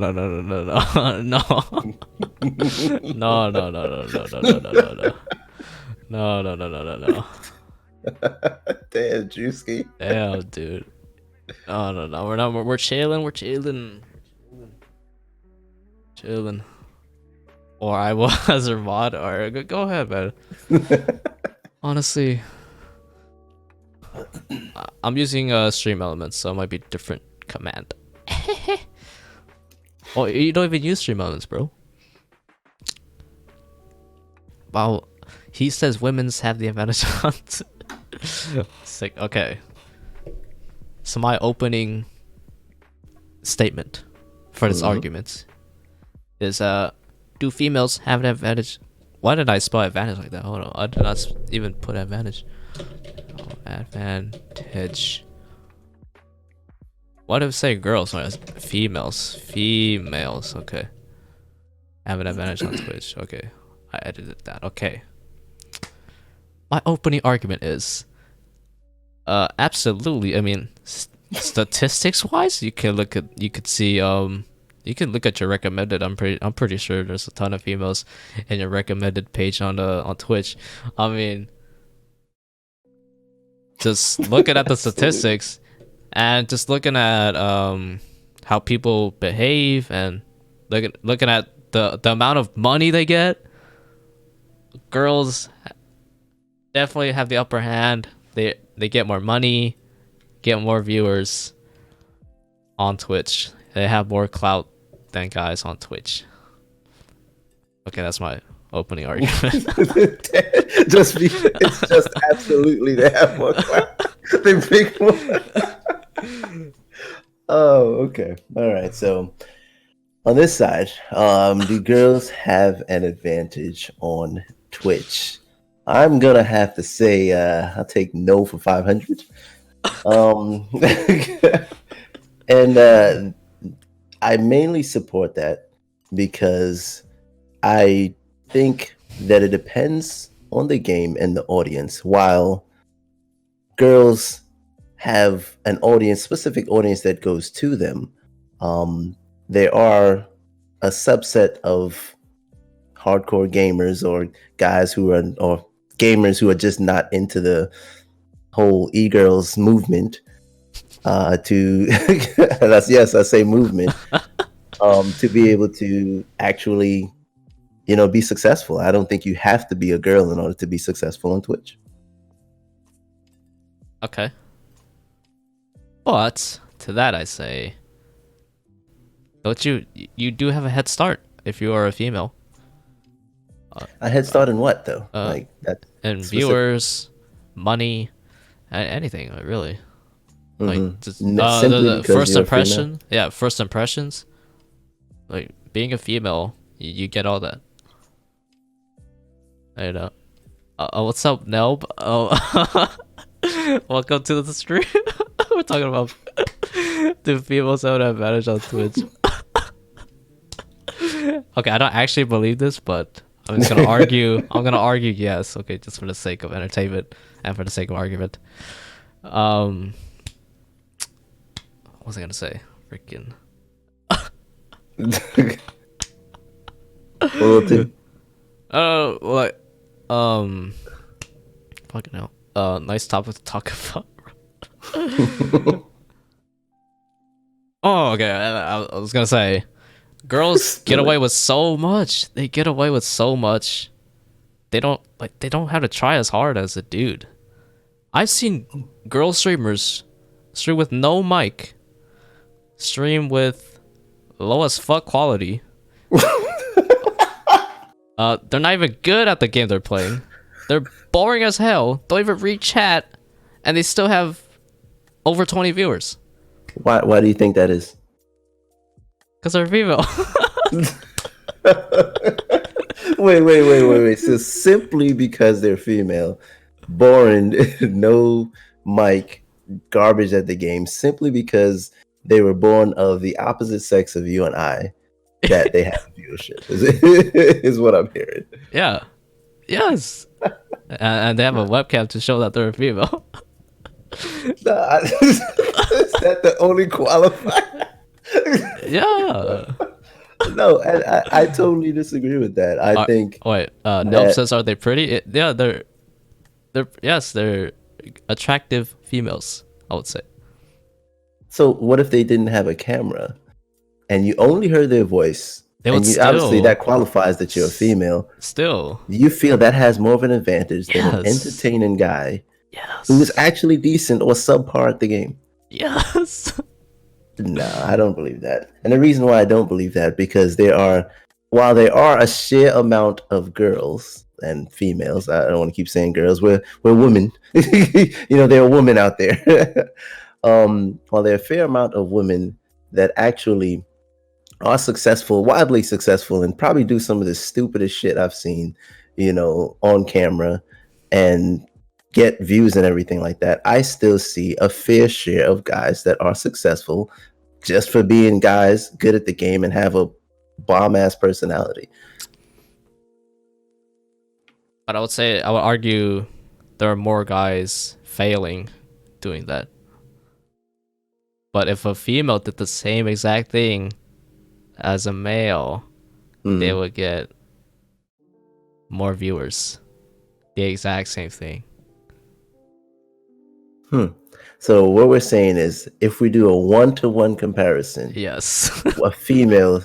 Speaker 1: No.
Speaker 2: Damn, Juicy.
Speaker 1: Damn, dude. No. We're not. We're chilling. Chilling. Or I will as a mod. Or go ahead, man. Honestly, I'm using Stream Elements, so it might be different command. Oh, you don't even use Stream Elements, bro. Wow, he says women's have the advantage on. Sick. Okay. So my opening statement for this argument is do females have an advantage? Why did I spell advantage like that? Hold on, I did not even put advantage. Advantage. Why did it say girls? Sorry, females. Okay. Have an advantage on Twitch. Okay. I edited that. Okay. My opening argument is absolutely. I mean, statistics wise, you could see you can look at your recommended. I'm pretty sure there's a ton of females in your recommended page on Twitch. I mean, just looking at the statistics and just looking at how people behave and looking at the amount of money they get, girls definitely have the upper hand. They get more money, get more viewers on Twitch. They have more clout than guys on Twitch. Okay, that's my opening argument. It's just
Speaker 2: absolutely they have more clout. They pick more. Oh, okay. All right. So on this side, do girls have an advantage on Twitch? I'm gonna have to say I'll take no for 500. Um, and I mainly support that because I think that it depends on the game and the audience. While girls have an audience, specific audience that goes to them, there are a subset of hardcore gamers or guys who are or gamers who are just not into the whole e-girls movement. To that's yes, I say movement. To be able to actually, be successful. I don't think you have to be a girl in order to be successful on Twitch.
Speaker 1: Okay. But to that I say, don't you do have a head start if you are a female.
Speaker 2: A head start in what though? Like that
Speaker 1: and
Speaker 2: specific...
Speaker 1: viewers, money, anything really. Like just
Speaker 2: simply
Speaker 1: the
Speaker 2: because
Speaker 1: first
Speaker 2: you're a female?
Speaker 1: impression. Yeah, first impressions. Like being a female, you get all that. I know. What's up, Nelb? Oh, welcome to the stream. We're talking about do females have an advantage on Twitch? Okay, I don't actually believe this, but I'm just gonna argue. I'm gonna argue yes. Okay, just for the sake of entertainment and for the sake of argument. What was I gonna say? Freaking. Like, fucking hell. Nice topic to talk about. Oh, okay. I was gonna say, girls get away with so much. They get away with so much. They don't have to try as hard as a dude. I've seen girl streamers stream with no mic, stream with low as fuck quality. They're not even good at the game they're playing. They're boring as hell. Don't even read chat, and they still have over 20 viewers.
Speaker 2: Why do you think that is?
Speaker 1: Because they're female.
Speaker 2: Wait. So simply because they're female, boring, no mic, garbage at the game, simply because they were born of the opposite sex of you and I, that they have viewership is what I'm hearing.
Speaker 1: Yeah. Yes. And they have a webcam to show that they're a female.
Speaker 2: Is that the only qualifier?
Speaker 1: Yeah.
Speaker 2: No, and I totally disagree with that. I think.
Speaker 1: Wait, Nelp says, are they pretty? Yeah, they're attractive females, I would say.
Speaker 2: So what if they didn't have a camera, and you only heard their voice? Obviously that qualifies that you're a female.
Speaker 1: Still,
Speaker 2: you feel that has more of an advantage than an entertaining guy who is actually decent or subpar at the game.
Speaker 1: Yes.
Speaker 2: No, I don't believe that. And the reason why I don't believe that, because while there are a sheer amount of girls and females, I don't want to keep saying girls, we're women. There are women out there. While there are a fair amount of women that actually are successful, wildly successful, and probably do some of the stupidest shit I've seen, on camera and get views and everything like that, I still see a fair share of guys that are successful just for being guys, good at the game, and have a bomb-ass personality.
Speaker 1: But I would argue there are more guys failing doing that. But if a female did the same exact thing as a male, they would get more viewers. The exact same thing.
Speaker 2: So what we're saying is, if we do a 1-to-1 comparison,
Speaker 1: yes,
Speaker 2: a female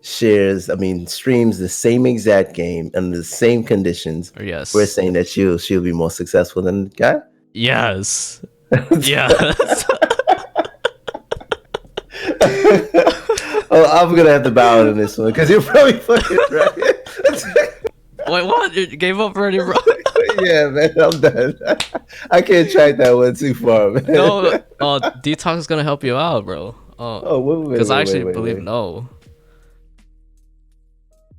Speaker 2: streams the same exact game under the same conditions.
Speaker 1: Yes,
Speaker 2: we're saying that she'll be more successful than the guy.
Speaker 1: Yes. Yes.
Speaker 2: Oh, I'm gonna have to bow out on this one because you're probably fucking right.
Speaker 1: Wait, what? You gave up already, bro?
Speaker 2: Yeah, man, I'm done. I can't track that one too far, man.
Speaker 1: No, Detox is gonna help you out, bro. Because I actually believe no.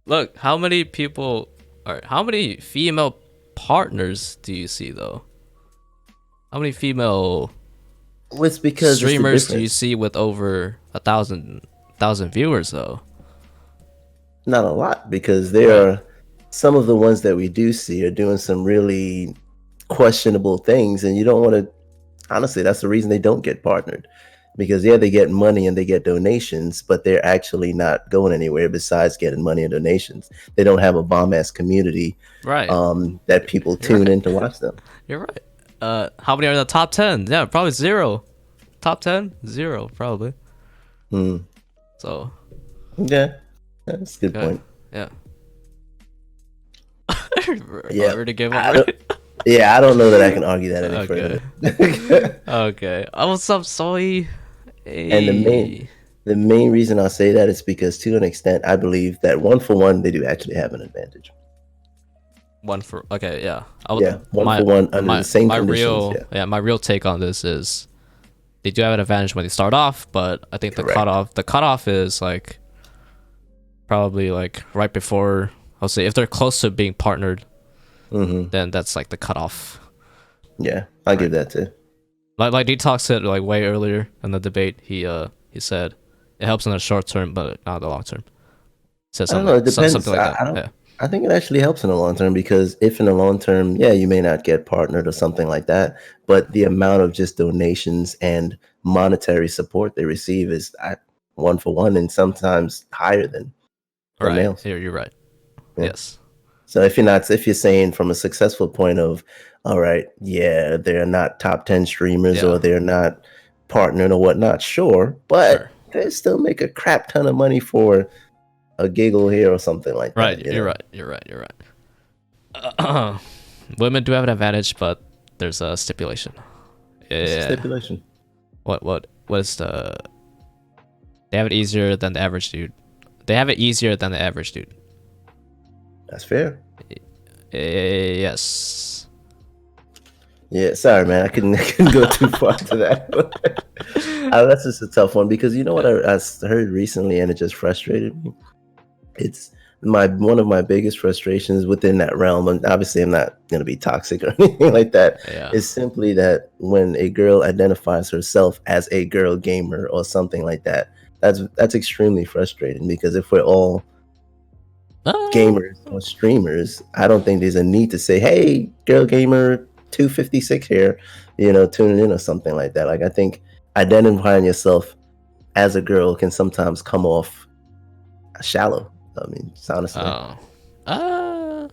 Speaker 1: Look, how many female partners do you see though? How many female
Speaker 2: Well, it's because it's the
Speaker 1: streamers do you
Speaker 2: difference.
Speaker 1: see with over 1,000 viewers though?
Speaker 2: Not a lot, because there
Speaker 1: Right.
Speaker 2: are some of the ones that we do see are doing some really questionable things, and you don't want to. Honestly, that's the reason they don't get partnered, because yeah, they get money and they get donations, but they're actually not going anywhere besides getting money and donations. They don't have a bomb ass community
Speaker 1: Right.
Speaker 2: that people
Speaker 1: You're
Speaker 2: tune
Speaker 1: right.
Speaker 2: in to watch them.
Speaker 1: You're right. How many are in the top 10? Yeah, probably zero. Top 10? Zero, probably.
Speaker 2: Hmm.
Speaker 1: So,
Speaker 2: Yeah, that's a good
Speaker 1: okay.
Speaker 2: point.
Speaker 1: Yeah.
Speaker 2: Yeah,
Speaker 1: Already gave up,
Speaker 2: I don't.
Speaker 1: right?
Speaker 2: Yeah, I don't know that I can argue that any
Speaker 1: Okay.
Speaker 2: further.
Speaker 1: Okay. Oh, what's up, Soy?
Speaker 2: And
Speaker 1: Hey.
Speaker 2: the main reason I'll say that is because, to an extent, I believe that one for one they do actually have an advantage.
Speaker 1: One for okay, yeah.
Speaker 2: Yeah, one for one under the same conditions. Yeah,
Speaker 1: My real take on this is they do have an advantage when they start off, but I think
Speaker 2: correct.
Speaker 1: the cutoff is like probably like right before. I'll say if they're close to being partnered, then that's like the cutoff.
Speaker 2: Yeah, I
Speaker 1: Right.
Speaker 2: give that too.
Speaker 1: Like Detox said like way earlier in the debate, he said it helps in the short term, but not the long term. Said
Speaker 2: I don't know. It
Speaker 1: something
Speaker 2: depends.
Speaker 1: like that.
Speaker 2: I don't.
Speaker 1: Yeah.
Speaker 2: I think it actually helps in the long term, because if in the long term, yeah, you may not get partnered or something like that, but the amount of just donations and monetary support they receive is one for one, and sometimes higher than
Speaker 1: Right.
Speaker 2: males.
Speaker 1: You're right.
Speaker 2: Yeah.
Speaker 1: Yes.
Speaker 2: So if you're saying from a successful point of, all right, yeah, they're not top 10 streamers or
Speaker 1: Yeah.
Speaker 2: they're not partnering or whatnot, sure,
Speaker 1: Sure.
Speaker 2: but they still make a crap ton of money for a giggle here or something like that,
Speaker 1: Right.
Speaker 2: you
Speaker 1: You're
Speaker 2: know?
Speaker 1: right. You're right. You're right. Women do have an advantage, but there's a stipulation.
Speaker 2: What's the
Speaker 1: Yeah.
Speaker 2: stipulation?
Speaker 1: What is the? They have it easier than the average dude. They have it easier than the average dude.
Speaker 2: That's fair.
Speaker 1: Yes.
Speaker 2: Yeah, sorry, man. I couldn't go too far to that. That's just a tough one, because you know what I heard recently, and it just frustrated me. It's one of my biggest frustrations within that realm, and obviously I'm not going to be toxic or anything like that.
Speaker 1: Yeah.
Speaker 2: Is simply that when a girl identifies herself as a girl gamer or something like that, that's extremely frustrating, because if we're all gamers or streamers, I don't think there's a need to say, hey, girl gamer 256 here, tuning in or something like that. Like, I think identifying yourself as a girl can sometimes come off shallow. I mean, honestly.
Speaker 1: Oh.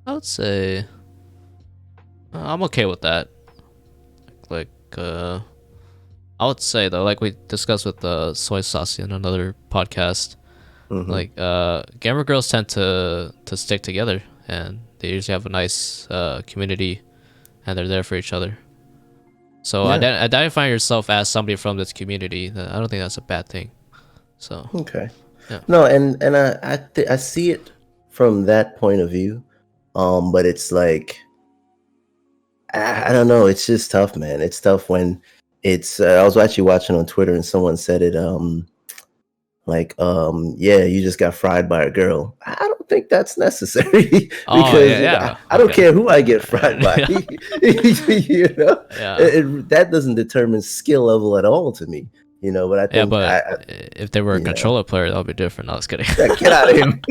Speaker 1: I would say I'm okay with that. Like, I would say though, like we discussed with Soy Sauce in another podcast, like gamer girls tend to stick together, and they usually have a nice community, and they're there for each other. So
Speaker 2: Yeah.
Speaker 1: identifying yourself as somebody from this community, I don't think that's a bad thing. So
Speaker 2: Okay.
Speaker 1: yeah.
Speaker 2: No, and I see it from that point of view, but it's like, I don't know. It's just tough, man. It's tough when it's. I was actually watching on Twitter, and someone said it. Like, yeah, you just got fried by a girl. I don't think that's necessary,
Speaker 1: Oh
Speaker 2: because
Speaker 1: yeah.
Speaker 2: I don't
Speaker 1: Okay.
Speaker 2: care who I get fried by. You know,
Speaker 1: Yeah.
Speaker 2: that doesn't determine skill level at all to me. But I
Speaker 1: Yeah,
Speaker 2: think
Speaker 1: but if they were a
Speaker 2: you know,
Speaker 1: controller player, that would be different. No, I was kidding.
Speaker 2: yeah, get out of him.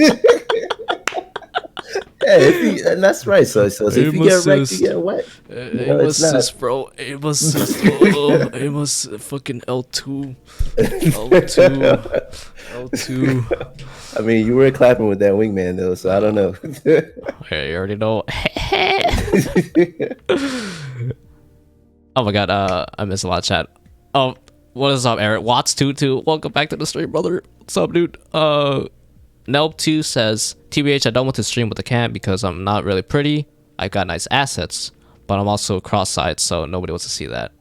Speaker 2: Yeah, and that's right. So if you get wrecked, you get wrecked.
Speaker 1: Aim
Speaker 2: It's not.
Speaker 1: assist, bro. Aim assist. Aim assist. Fucking L2. L2. L2.
Speaker 2: I mean, you were clapping with that wingman though, so I don't know.
Speaker 1: Okay, you already know. Oh my god, I missed a lot of chat. Oh, what is up, Eric? Watts22. Welcome back to the stream, brother. What's up, dude? Nelp2 says, TBH, I don't want to stream with a cam because I'm not really pretty. I've got nice assets, but I'm also cross-eyed, so nobody wants to see that.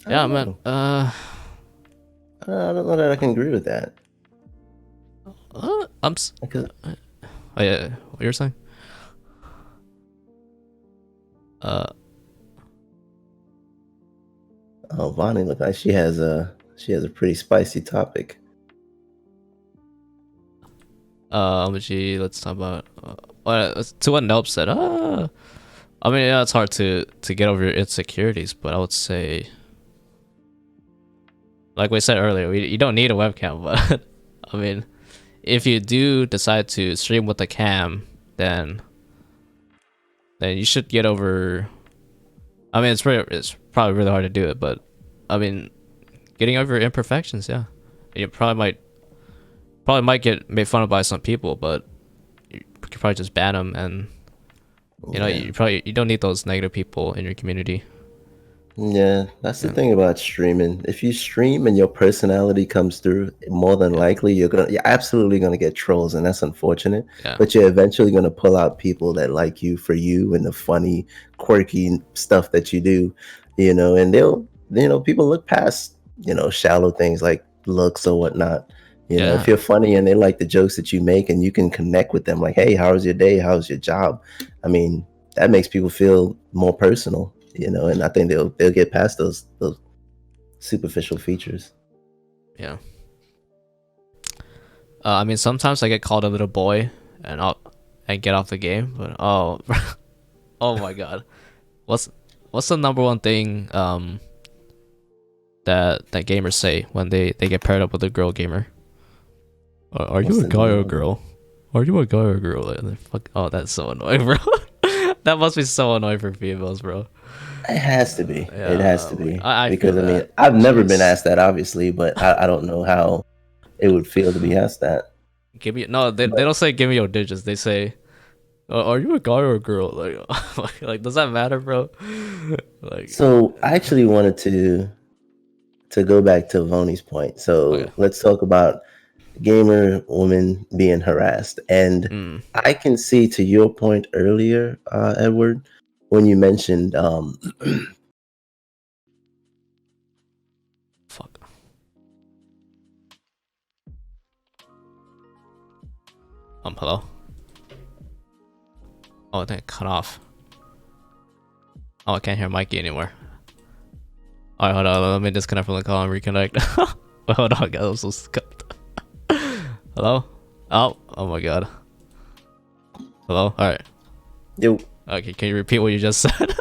Speaker 1: Yeah, man.
Speaker 2: I don't know that I can agree with that.
Speaker 1: Oh yeah, what you're saying?
Speaker 2: Oh, Vonnie, look like she has a pretty spicy topic.
Speaker 1: Let's talk about to what Nelp said. I mean, yeah, it's hard to get over your insecurities, but I would say, like we said earlier, you don't need a webcam. But I mean, if you do decide to stream with a cam, then you should get over. I mean, it's probably really hard to do it, but I mean, getting over your imperfections, yeah. You probably might get made fun of by some people, but you could probably just ban them, and you don't need those negative people in your community.
Speaker 2: Yeah, that's the thing about streaming. If you stream and your personality comes through, more than likely you're absolutely gonna get trolls, and that's unfortunate.
Speaker 1: Yeah.
Speaker 2: But you're eventually gonna pull out people that like you for you and the funny, quirky stuff that you do, and people look past, shallow things like looks or whatnot. If you're funny and they like the jokes that you make and you can connect with them, like, hey, how was your day? How's your job? I mean, that makes people feel more personal. And I think they'll get past those superficial features.
Speaker 1: Yeah. I mean, sometimes I get called a little boy, and I get off the game. But oh my god, what's the number one thing that gamers say when they get paired up with a girl gamer? Are you a guy or a girl? Are you a guy or a girl? Oh, that's so annoying, bro. That must be so annoying for females, bro.
Speaker 2: It has to be.
Speaker 1: Yeah,
Speaker 2: it has to be. Because I mean,
Speaker 1: I've
Speaker 2: never been asked that, obviously, but I don't know how it would feel to be asked that.
Speaker 1: They don't say give me your digits. They say, are you a guy or a girl? Like does that matter, bro?
Speaker 2: So I actually wanted to go back to Voni's point. So let's talk about gamer women being harassed. And I can see, to your point earlier, Edward, when you mentioned
Speaker 1: fuck. Hello? Oh, I think it cut off. Oh, I can't hear Mikey anymore. Alright, hold on, let me disconnect from the call and reconnect. Wait, hold on, guys, I'm so scuffed. Hello? Oh my god. Hello? Alright.
Speaker 2: Yo.
Speaker 1: Okay, can you repeat what you just said?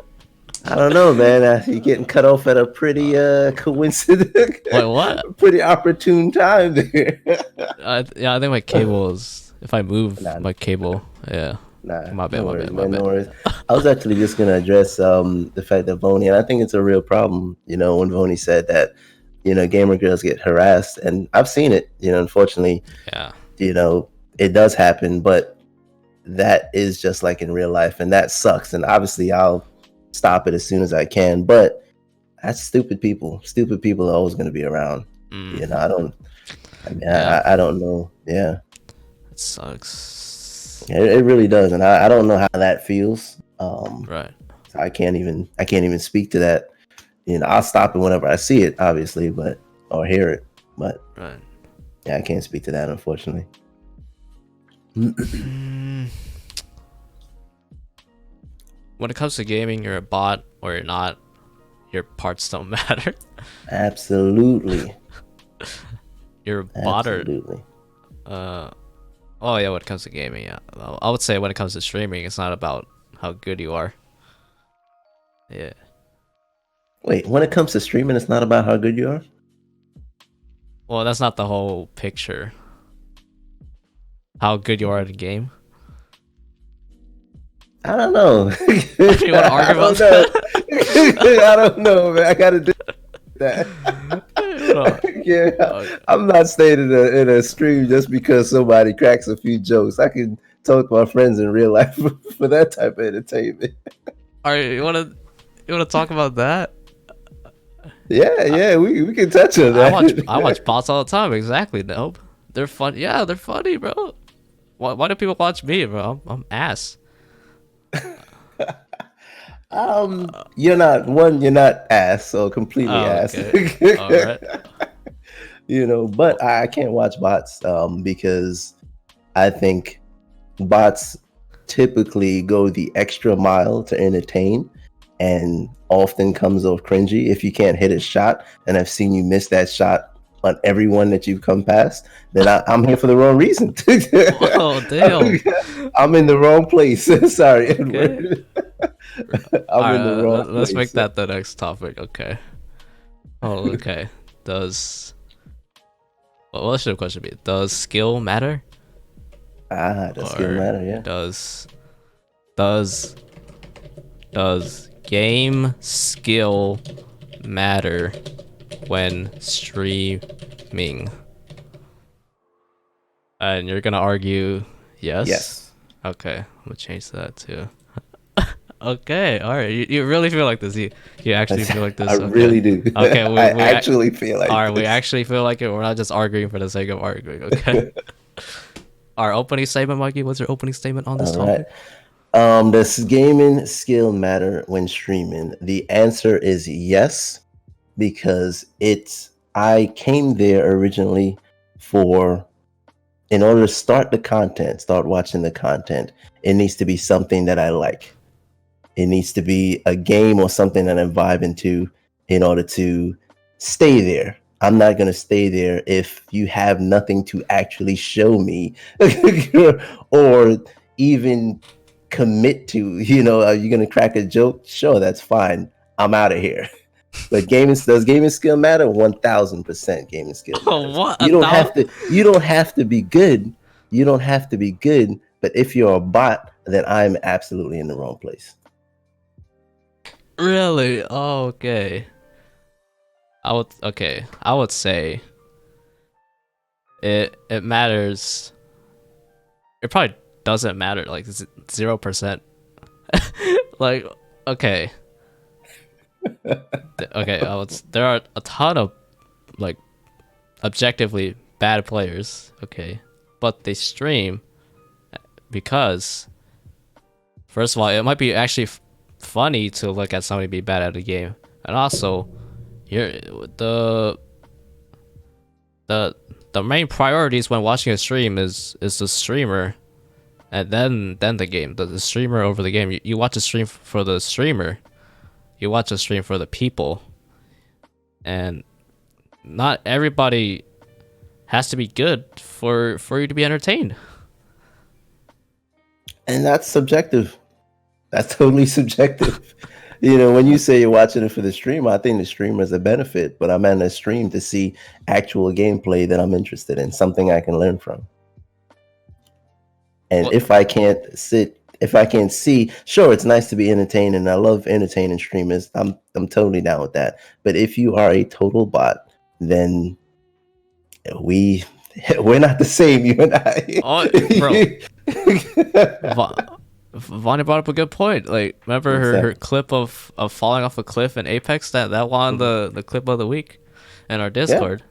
Speaker 2: I don't know, man. You're getting cut off at a pretty coincident.
Speaker 1: Wait, what?
Speaker 2: Pretty opportune time there.
Speaker 1: I think my cable is. If I move my cable, yeah.
Speaker 2: Nah,
Speaker 1: my bad.
Speaker 2: No worries. I was actually just gonna address the fact that Voni, and I think it's a real problem. When Voni said that, gamer girls get harassed, and I've seen it. Unfortunately,
Speaker 1: yeah.
Speaker 2: It does happen, but that is just like in real life, and that sucks. And obviously, I'll stop it as soon as I can. But that's stupid people. Stupid people are always going to be around. I don't know. Yeah,
Speaker 1: it sucks.
Speaker 2: It really does, and I don't know how that feels.
Speaker 1: Right.
Speaker 2: So I can't even speak to that. I'll stop it whenever I see it, obviously, or hear it. But
Speaker 1: right.
Speaker 2: Yeah, I can't speak to that, unfortunately.
Speaker 1: When it comes to gaming, you're a bot or you're not. Your parts don't matter.
Speaker 2: Absolutely.
Speaker 1: You're a bot
Speaker 2: Absolutely.
Speaker 1: Oh yeah, when it comes to gaming, yeah. I would say when it comes to streaming, it's not about how good you are. Yeah.
Speaker 2: Wait, when it comes to streaming, it's not about how good you are?
Speaker 1: Well, that's not the whole picture. How good you are at a game.
Speaker 2: I don't know.
Speaker 1: You want to argue about that?
Speaker 2: I don't know, man. I gotta do that. Yeah, I'm not staying in a stream just because somebody cracks a few jokes. I can talk to my friends in real life for that type of entertainment.
Speaker 1: All right, you wanna talk about that?
Speaker 2: Yeah, we can touch on that.
Speaker 1: I watch bots all the time. Exactly. Nope. They're fun. Yeah, they're funny, bro. Why do people watch me, bro? I'm ass.
Speaker 2: You're not ass, so completely ass.
Speaker 1: Okay. All right.
Speaker 2: But I can't watch bots because I think bots typically go the extra mile to entertain and often comes off cringy if you can't hit a shot. And I've seen you miss that shot on everyone that you've come past, then I'm here for the wrong reason.
Speaker 1: Oh, damn.
Speaker 2: I'm in the wrong place. Sorry, Edward. I'm in the wrong
Speaker 1: let's make
Speaker 2: place.
Speaker 1: that the next topic. Okay. Oh, okay. Does what should the question be? Does skill matter?
Speaker 2: Does skill
Speaker 1: Or
Speaker 2: matter? Yeah.
Speaker 1: does game skill matter when streaming? And you're gonna argue yes?
Speaker 2: Yes.
Speaker 1: Okay, I'm gonna change that too. Okay, all right. You really feel like this? You actually feel like this?
Speaker 2: I
Speaker 1: Okay.
Speaker 2: really do.
Speaker 1: Okay,
Speaker 2: I actually feel like
Speaker 1: all right. We
Speaker 2: this.
Speaker 1: actually feel like it. We're not just arguing for the sake of arguing. Okay. Our opening statement, Mikey. What's your opening statement on this
Speaker 2: All right.
Speaker 1: topic?
Speaker 2: Does gaming skill matter when streaming? The answer is yes, because I came there originally for, in order to start start watching the content, it needs to be something that I like. It needs to be a game or something that I'm vibing to in order to stay there. I'm not going to stay there if you have nothing to actually show me or even commit to. Are you going to crack a joke? Sure, that's fine. I'm out of here. But does gaming skill matter? 1000% gaming skill matters.
Speaker 1: What?
Speaker 2: You don't have to. You don't have to be good. You don't have to be good. But if you're a bot, then I'm absolutely in the wrong place.
Speaker 1: Really? Oh, okay. I would say it matters. It probably doesn't matter, like 0%. Like, okay. Okay, there are a ton of like objectively bad players, okay, but they stream because, first of all, it might be actually funny to look at somebody be bad at a game, and also you're the main priorities when watching a stream is the streamer, and then the game. The streamer over the game. You watch a stream for the streamer, you watch a stream for the people, and not everybody has to be good for you to be entertained.
Speaker 2: And that's subjective. That's totally subjective. When you say you're watching it for the streamer, I think the streamer is a benefit, but I'm on the stream to see actual gameplay that I'm interested in, something I can learn from. And
Speaker 1: Well,
Speaker 2: if I can't see, sure, it's nice to be entertained, and I love entertaining streamers. I'm totally down with that. But if you are a total bot, then we're not the same, you and I.
Speaker 1: oh, bro. Vonnie brought up a good point. Like, remember her clip of falling off a cliff in Apex that won the clip of the week in our Discord.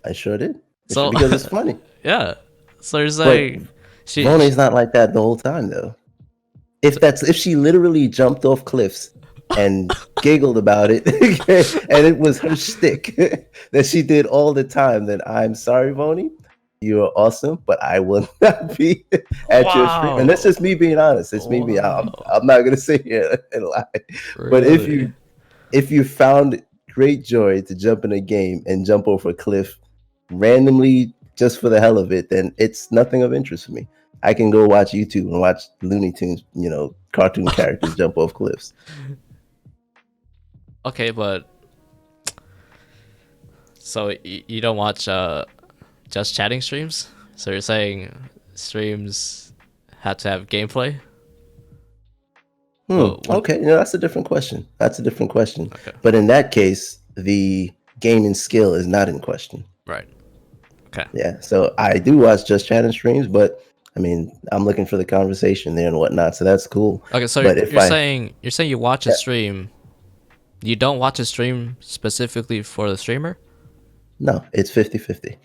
Speaker 2: Yeah, I sure did.
Speaker 1: So
Speaker 2: because it's funny.
Speaker 1: Yeah. So there's like,
Speaker 2: Vonnie's not like that the whole time though. If she literally jumped off cliffs and giggled about it, and it was her shtick that she did all the time, then I'm sorry, Vonnie. You are awesome, but I will not be at your stream. And that's just me being honest. It's me being. I'm not gonna sit here and lie. Really? But if you found great joy to jump in a game and jump over a cliff randomly just for the hell of it, then it's nothing of interest for me. I can go watch YouTube and watch Looney Tunes, cartoon characters jump off cliffs.
Speaker 1: Okay, but so you don't watch just chatting streams? So you're saying streams had to have gameplay?
Speaker 2: Okay, that's a different question. Okay. But in that case, the gaming skill is not in question.
Speaker 1: Right. Okay.
Speaker 2: Yeah. So I do watch just chatting streams, but I mean, I'm looking for the conversation there and whatnot. So that's cool.
Speaker 1: Okay. So you're saying you watch a stream. You don't watch a stream specifically for the streamer?
Speaker 2: No, it's 50-50.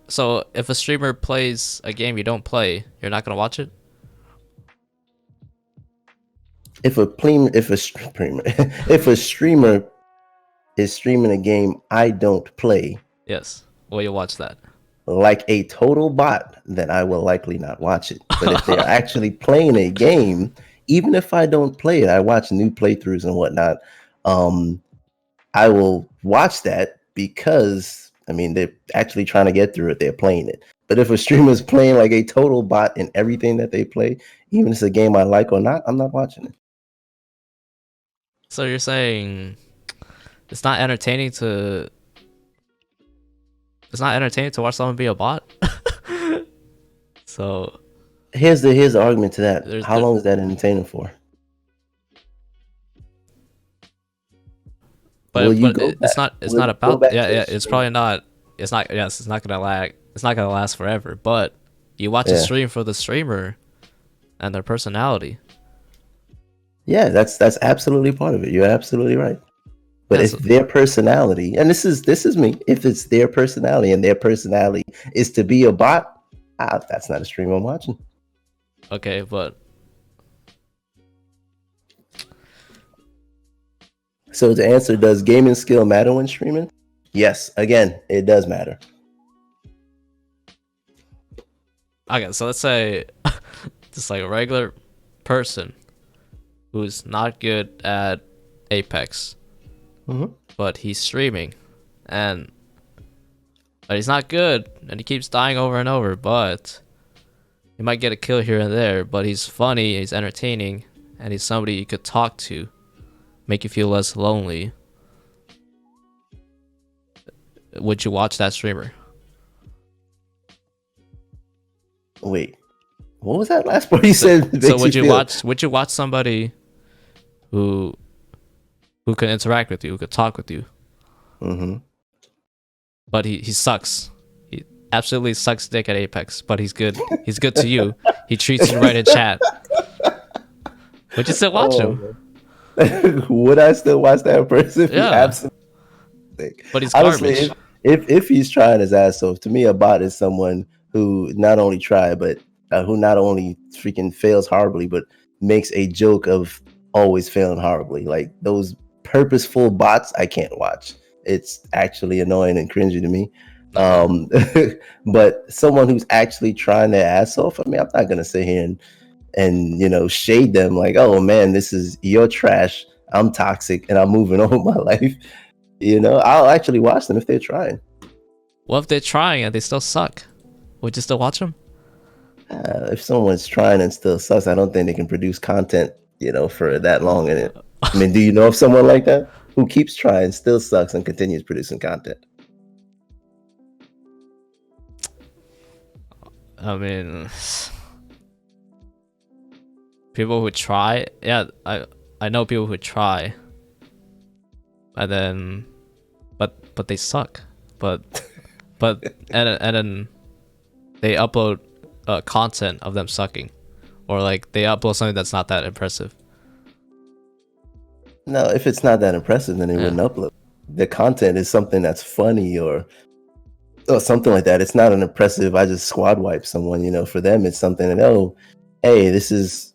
Speaker 1: So if a streamer plays a game you don't play, you're not gonna watch it?
Speaker 2: If a streamer is streaming a game I don't play,
Speaker 1: yes, well, you'll watch that.
Speaker 2: Like a total bot, then I will likely not watch it. But if they're actually playing a game, even if I don't play it, I watch new playthroughs and whatnot. I will watch that because, I mean, they're actually trying to get through it. They're playing it. But if a streamer is playing like a total bot in everything that they play, even if it's a game I like or not, I'm not watching it.
Speaker 1: So you're saying it's not entertaining to watch someone be a bot? So
Speaker 2: here's the argument to that. How long is that entertaining for?
Speaker 1: But it's not about it's probably not it's not yes it's not gonna last forever, but you watch a stream for the streamer and their personality.
Speaker 2: Yeah, that's absolutely part of it. You're absolutely right. But if their personality, and this is me, if it's their personality and their personality is to be a bot, that's not a stream I'm watching.
Speaker 1: Okay, but
Speaker 2: so to answer, does gaming skill matter when streaming? Yes, again, it does matter.
Speaker 1: Okay, so let's say just like a regular person who's not good at Apex, but he's streaming, and he's not good, and he keeps dying over and over, but he might get a kill here and there, but he's funny, he's entertaining, and he's somebody you could talk to, make you feel less lonely. Would you watch that streamer?
Speaker 2: Wait, what was that last part you said?
Speaker 1: So would you watch somebody who could interact with you, who could talk with you? But he sucks. He absolutely sucks dick at Apex, but he's good. He's good to you. He treats you right in chat. Would you still watch him?
Speaker 2: Would I still watch that person?
Speaker 1: Yeah.
Speaker 2: Absolutely.
Speaker 1: But he's garbage.
Speaker 2: Honestly, if he's trying his ass off, to me, a bot is someone who not only try, but who not only freaking fails horribly, but makes a joke of always failing horribly. Like those purposeful bots, I can't watch. It's actually annoying and cringy to me. But someone who's actually trying their ass off, I mean, I'm not gonna sit here and shade them like, oh man, this is your trash. I'm toxic and I'm moving on with my life. I'll actually watch them if they're trying.
Speaker 1: What if they're trying and they still suck? Would you still watch them?
Speaker 2: If someone's trying and still sucks, I don't think they can produce content, for that long in it. I mean, do you know of someone like that who keeps trying, still sucks, and continues producing content?
Speaker 1: I mean, people who try, yeah, I know people who try, and then, but they suck, but and then they upload content of them sucking, or like they upload something that's not that impressive.
Speaker 2: No, if it's not that impressive, then they wouldn't upload. The content is something that's funny or something like that. It's not an impressive, I just squad wipe someone, for them it's something that, oh, hey, this is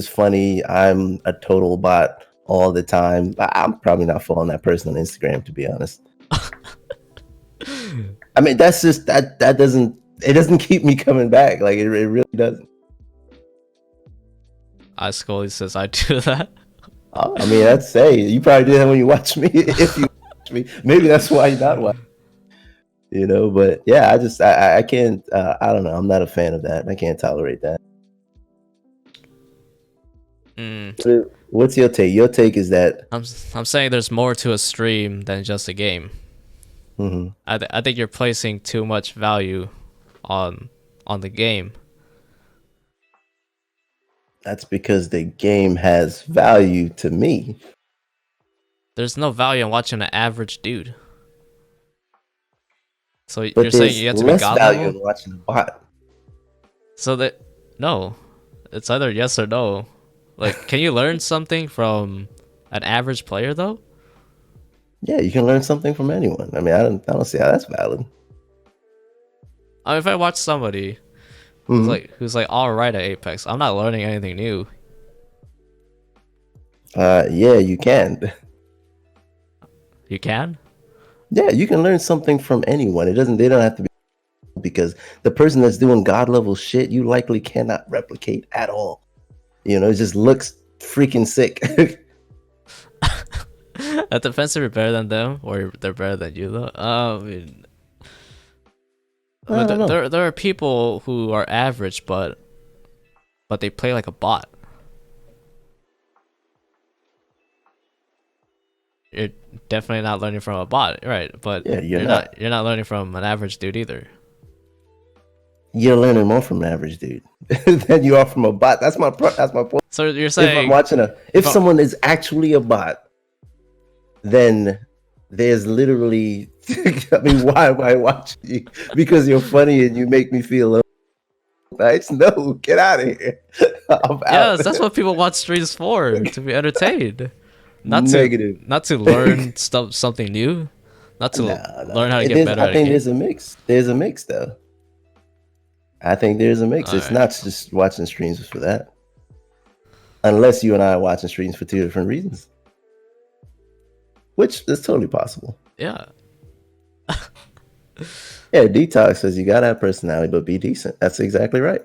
Speaker 2: funny. I'm a total bot all the time. I'm probably not following that person on Instagram, to be honest. I mean, that's just that doesn't keep me coming back. Like it really doesn't.
Speaker 1: Scully says I do that.
Speaker 2: I mean, I'd say you probably did that when you watch me. If you watch me, maybe that's why you're not watching. But yeah, I can't. I don't know. I'm not a fan of that. I can't tolerate that. What's your take? Your take is that
Speaker 1: I'm saying there's more to a stream than just a game. I think you're placing too much value on the game.
Speaker 2: That's because the game has value to me.
Speaker 1: There's no value in watching an average dude. So you're saying you have to be god
Speaker 2: value
Speaker 1: level?
Speaker 2: in watching a bot.
Speaker 1: So that no, it's either yes or no. Like, can you learn something from an average player though?
Speaker 2: Yeah, you can learn something from anyone. I mean, I don't see how that's valid.
Speaker 1: I mean, if I watch somebody who's like all right at Apex, I'm not learning anything new.
Speaker 2: Yeah, you can.
Speaker 1: You can?
Speaker 2: Yeah, you can learn something from anyone. They don't have to be, because the person that's doing god level shit, you likely cannot replicate at all. It just looks freaking sick.
Speaker 1: That defensive are better than them, or they're better than you though. I mean,
Speaker 2: I don't know.
Speaker 1: There are people who are average, but they play like a bot. You're definitely not learning from a bot, right? But
Speaker 2: Yeah, you're not.
Speaker 1: You're not learning from an average dude either.
Speaker 2: You're learning more from an average dude than you are from a bot. That's my point.
Speaker 1: So you're
Speaker 2: If I'm
Speaker 1: saying
Speaker 2: watching if someone is actually a bot, then there's literally, I mean, why am I watching you? Because you're funny and you make me feel nice? No, get out of here. I'm out.
Speaker 1: yes, that's what people watch streams for, to be entertained,
Speaker 2: Negative.
Speaker 1: not to learn something new, not to learn how to get better
Speaker 2: I
Speaker 1: at a
Speaker 2: think
Speaker 1: game.
Speaker 2: there's a mix. There's a mix, though. I think there's a mix.
Speaker 1: All
Speaker 2: It's
Speaker 1: right.
Speaker 2: not just watching streams for that. Unless you and I are watching streams for two different reasons. Which is totally possible.
Speaker 1: Yeah.
Speaker 2: Yeah, Detox says you gotta have personality, but be decent. That's exactly right.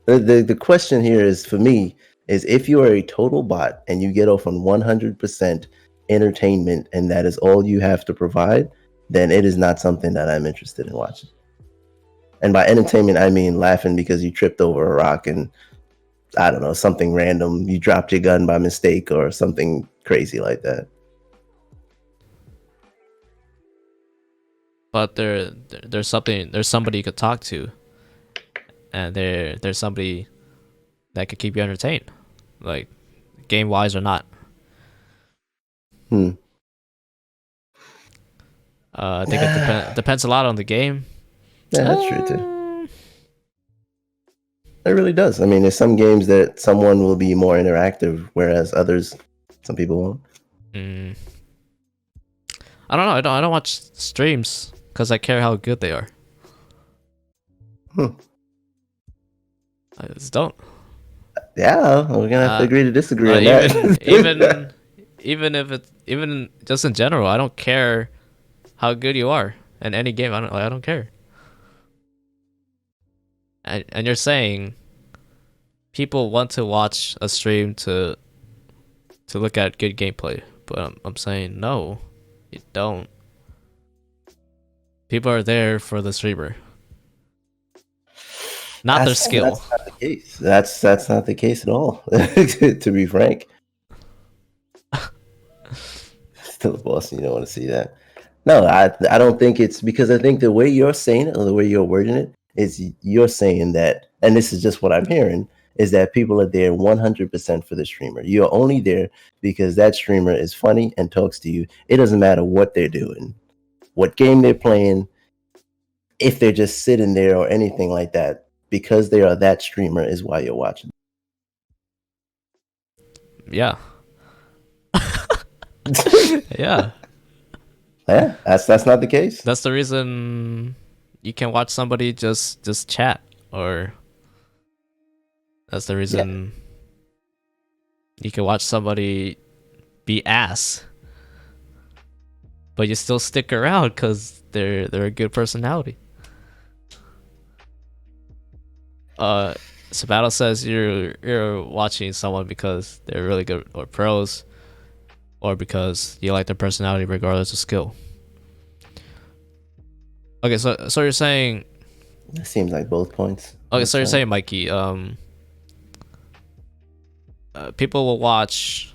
Speaker 2: The question here is, for me, is if you are a total bot and you get off on 100% entertainment and that is all you have to provide, then it is not something that I'm interested in watching. And by entertainment, I mean laughing because you tripped over a rock and, I don't know, something random. You dropped your gun by mistake or something crazy like that.
Speaker 1: But there's somebody you could talk to, and there's somebody that could keep you entertained, like game wise or not. I think it depends a lot on the game.
Speaker 2: Yeah, that's true too. It really does. I mean, there's some games that someone will be more interactive, whereas others, some people won't.
Speaker 1: I don't know. I don't watch streams because I care how good they are. I just don't.
Speaker 2: Yeah, we're gonna have to agree to disagree on
Speaker 1: that. Even just in general, I don't care how good you are in any game. I don't care. And you're saying people want to watch a stream to look at good gameplay, but I'm saying no, you don't. People are there for the streamer, not their skill.
Speaker 2: That's not the case. That's not the case at all. To be frank, still a boss. You don't want to see that. No, I don't think it's because I think the way you're saying it or the way you're wording it is you're saying that, and this is just what I'm hearing, is that people are there 100% for the streamer. You're only there because that streamer is funny and talks to you. It doesn't matter what they're doing, what game they're playing, if they're just sitting there or anything like that. Because they are that streamer is why you're watching.
Speaker 1: Yeah. Yeah.
Speaker 2: Yeah, that's not the case.
Speaker 1: That's the reason you can watch somebody just chat, or that's the reason you can watch somebody be ass, but you still stick around because they're a good personality. Sabato says you're watching someone because they're really good or pros, or because you like their personality regardless of skill. Okay, so you're saying
Speaker 2: it seems like both points.
Speaker 1: Okay, so you're saying, Mikey, people will watch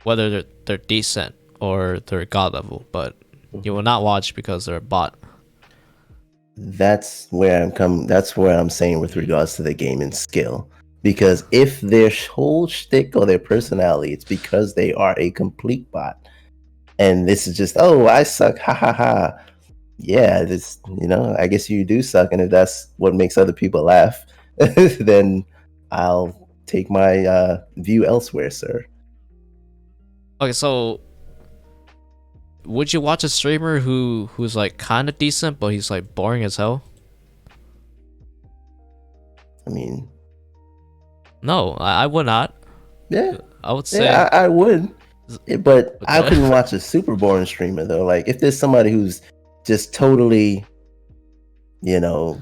Speaker 1: whether they're decent or they're god level, but you will not watch because they're a bot.
Speaker 2: That's where I'm saying with regards to the gaming skill. Because if their whole shtick or their personality, it's because they are a complete bot. And this is just, oh, I suck, ha ha ha. Yeah, this, I guess you do suck. And if that's what makes other people laugh, then I'll take my view elsewhere, sir.
Speaker 1: Okay, so would you watch a streamer who's like kind of decent, but he's like boring as hell?
Speaker 2: I mean,
Speaker 1: no, I would not.
Speaker 2: Yeah,
Speaker 1: I would say
Speaker 2: I would, but I couldn't watch a super boring streamer though. Like if there's somebody who's just totally, I don't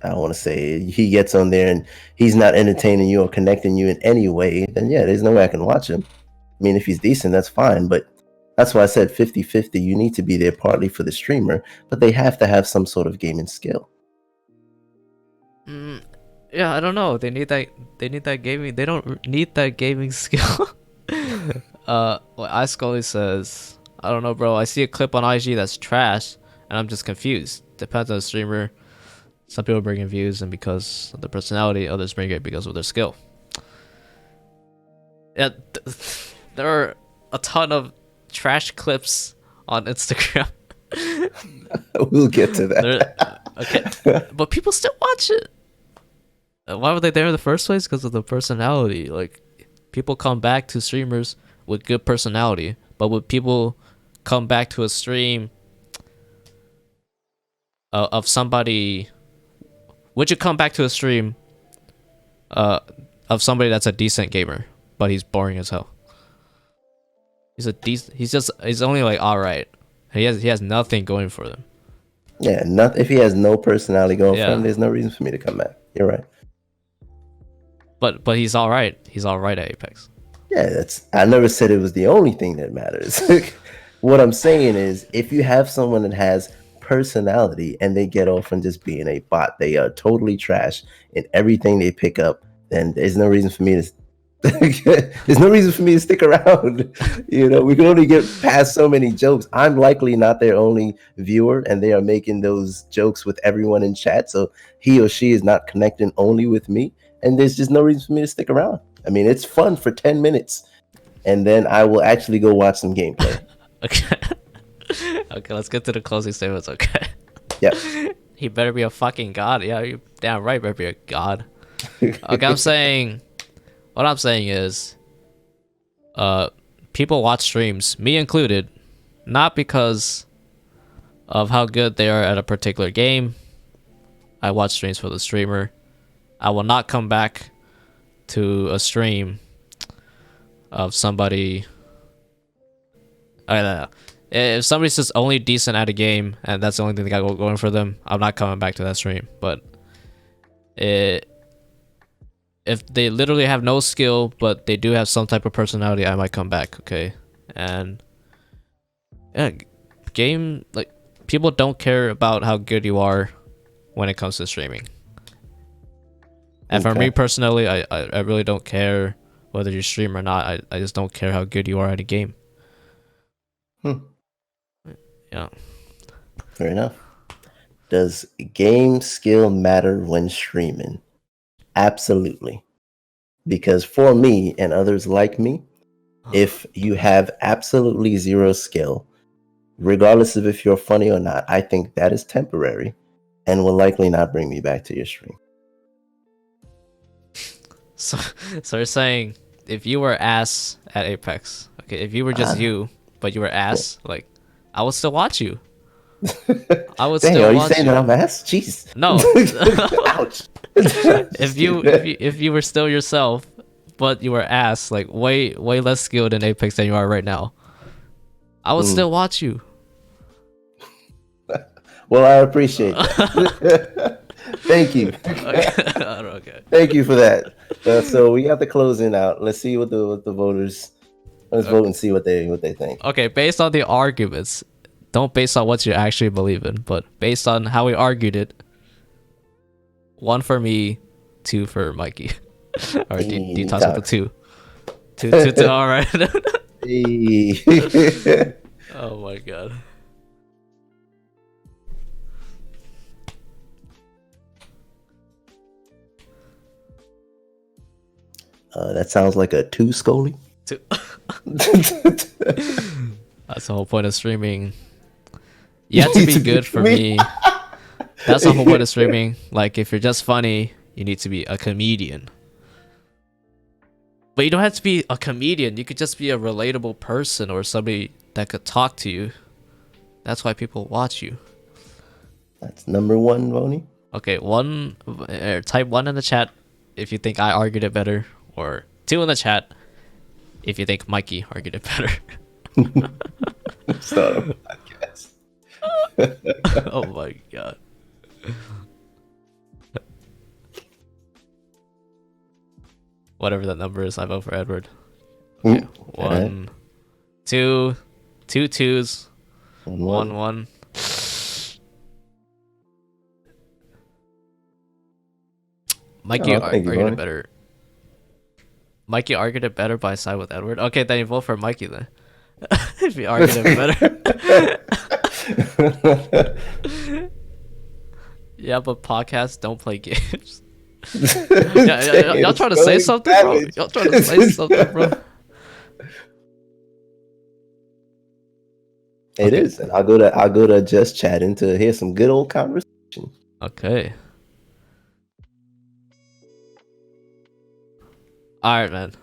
Speaker 2: want to say he gets on there and he's not entertaining you or connecting you in any way, then yeah, there's no way I can watch him. I mean, if he's decent, that's fine, but That's why I said 50-50. You need to be there partly for the streamer, but they have to have some sort of gaming skill.
Speaker 1: Yeah, I don't know. They need that. They need that gaming. They don't need that gaming skill. Well, Ice Scully says, I don't know, bro. I see a clip on IG that's trash, and I'm just confused. Depends on the streamer. Some people bring in views, and because of their personality, others bring it because of their skill. Yeah, there are a ton of trash clips on Instagram.
Speaker 2: We'll get to that.
Speaker 1: Okay, but people still watch it. Why were they there in the first place? Because of the personality. Like, people come back to streamers with good personality, but would people come back to a stream of somebody? Would you come back to a stream of somebody that's a decent gamer, but he's boring as hell? He's only like all right. He has nothing going for them.
Speaker 2: Yeah, if he has no personality going for him, there's no reason for me to come back. You're right.
Speaker 1: But he's all right. He's all right at Apex.
Speaker 2: Yeah, I never said it was the only thing that matters. What I'm saying is, if you have someone that has personality and they get off on just being a bot, they are totally trash in everything they pick up, then there's no reason for me to stick around. We can only get past so many jokes. I'm likely not their only viewer, and they are making those jokes with everyone in chat, so he or she is not connecting only with me, and there's just no reason for me to stick around. I mean, it's fun for 10 minutes, and then I will actually go watch some gameplay.
Speaker 1: Okay, let's get to the closing statements. Okay.
Speaker 2: Yeah.
Speaker 1: He better be a fucking god. Yeah, you damn right better be a god. Okay, what I'm saying is, people watch streams, me included, not because of how good they are at a particular game. I watch streams for the streamer. I will not come back to a stream of somebody. I don't know. If somebody's just only decent at a game and that's the only thing they got going for them, I'm not coming back to that stream. But if they literally have no skill, but they do have some type of personality, I might come back, okay? And yeah, people don't care about how good you are when it comes to streaming. And for me personally, I really don't care whether you stream or not. I just don't care how good you are at a game. Yeah.
Speaker 2: Fair enough. Does game skill matter when streaming? Absolutely. Because for me and others like me, if you have absolutely zero skill, regardless of if you're funny or not, I think that is temporary and will likely not bring me back to your stream.
Speaker 1: So you're saying if you were ass at Apex, okay, if you were just you, but you were ass, like, I would still watch you. I would still watch you. Are you saying that I'm ass? Jeez. No. Ouch. If you were still yourself, but you were ass, like way less skilled in Apex than you are right now, I would still watch you.
Speaker 2: Well, I appreciate that. Thank you. Okay. Thank you for that. So we got the closing out. Let's see what the voters. Let's vote and see what they think.
Speaker 1: Okay, based on the arguments, don't base on what you actually believe in, but based on how we argued it. 1 for me, 2 for Mikey. Or do you toss up the 2? 2. All right. Oh my god.
Speaker 2: That sounds like a 2 Scully.
Speaker 1: 2. That's the whole point of streaming. You have to be good for me. That's the whole point of streaming. Like, if you're just funny, you need to be a comedian. But you don't have to be a comedian. You could just be a relatable person or somebody that could talk to you. That's why people watch you.
Speaker 2: That's number 1, Voni.
Speaker 1: Okay, type 1 in the chat if you think I argued it better, or 2 in the chat if you think Mikey argued it better.
Speaker 2: Start a podcast.
Speaker 1: Oh my god. Whatever that number is, I vote for Edward. Okay, 1, 2, 2 2s, 1
Speaker 2: 1-1.
Speaker 1: 1. Mikey argued it better. Mikey argued it better by side with Edward. Okay, then you vote for Mikey then. If you argued it better. Yeah, but podcasts don't play games. Y'all trying to say something, bro? Y'all trying to say something, bro?
Speaker 2: It is, and I'll go to Just Chatting to hear some good old conversation.
Speaker 1: Okay. All right, man.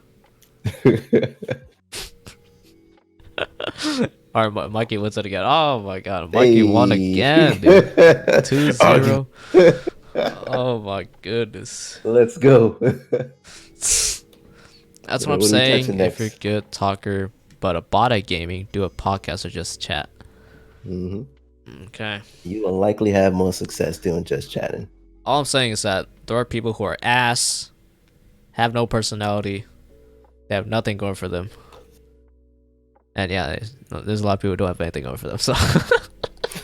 Speaker 1: All right, Mikey wins it again. Oh my god, Mikey won again, dude. 2-0. Oh my goodness.
Speaker 2: Let's go.
Speaker 1: That's what I'm saying. If you're a good talker but a bot at gaming, do a podcast or just chat. Okay.
Speaker 2: You will likely have more success doing Just Chatting.
Speaker 1: All I'm saying is that there are people who are ass, have no personality, they have nothing going for them. And yeah, there's a lot of people who don't have anything going for them. So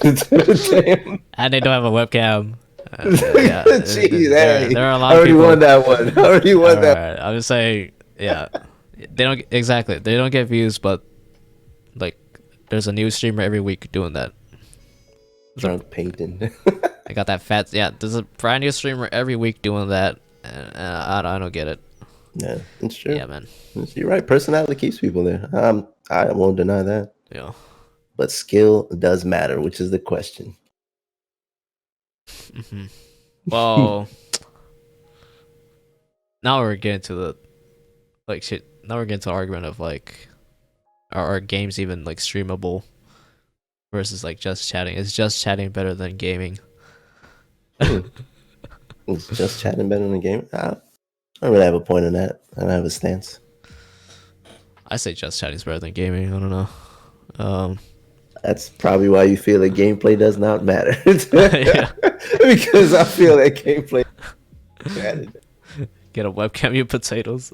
Speaker 1: and they don't have a webcam. Yeah,
Speaker 2: jeez,
Speaker 1: there are a lot of people.
Speaker 2: Won that one. I already won that.
Speaker 1: Right. I'm just saying, yeah, they don't get views, but like, there's a new streamer every week doing that.
Speaker 2: Drunk painting.
Speaker 1: I got that fat. Yeah, there's a brand new streamer every week doing that, and I don't get it.
Speaker 2: Yeah, it's true.
Speaker 1: Yeah, man.
Speaker 2: You're right. Personality keeps people there. I won't deny that.
Speaker 1: Yeah.
Speaker 2: But skill does matter, which is the question.
Speaker 1: Well, now we're getting to the shit. Now we're getting to the argument of like, are games even like streamable versus like just chatting? Is just chatting better than gaming?
Speaker 2: Is just chatting better than gaming? I don't really have a point on that. I don't have a stance.
Speaker 1: I say just chatting is better than gaming. I don't know.
Speaker 2: That's probably why you feel that gameplay does not matter. Because I feel that gameplay mattered.
Speaker 1: Get a webcam, you potatoes.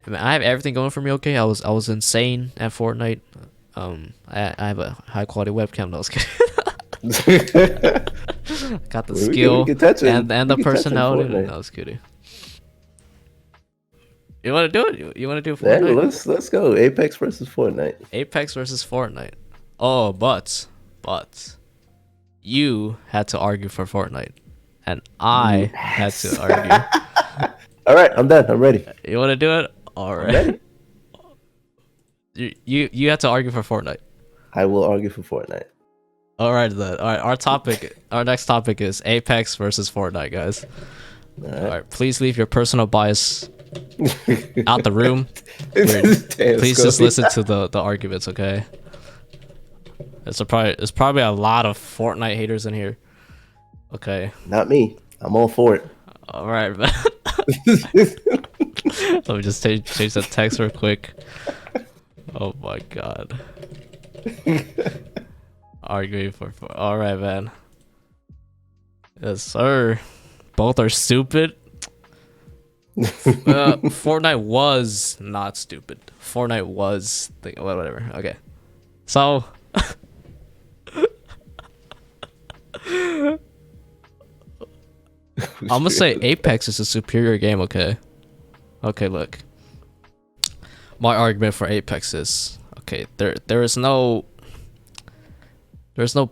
Speaker 1: Man, I have everything going for me. Okay, I was insane at Fortnite. I have a high quality webcam. No, I was kidding. Got the skill and the personality. No, I was kidding. You want to do it? You want to do Fortnite?
Speaker 2: Yeah, let's go. Apex versus Fortnite.
Speaker 1: Apex versus Fortnite. Oh, but you had to argue for Fortnite, and I had to argue.
Speaker 2: All right, I'm done. I'm ready.
Speaker 1: You want to do it? All right. You have to argue for Fortnite.
Speaker 2: I will argue for Fortnite.
Speaker 1: All right then. All right. Our next topic is Apex versus Fortnite, guys. All right. Please leave your personal bias out the room. Please just listen to the arguments, okay? There's probably a lot of Fortnite haters in here. Okay.
Speaker 2: Not me. I'm all for it.
Speaker 1: All right, man. Let me just change the text real quick. Oh my god. Arguing for all right, man. Yes, sir. Both are stupid. Fortnite was not stupid. Fortnite was whatever. Okay, so I'm gonna say Apex is a superior game. Okay, look. My argument for Apex is okay. There's no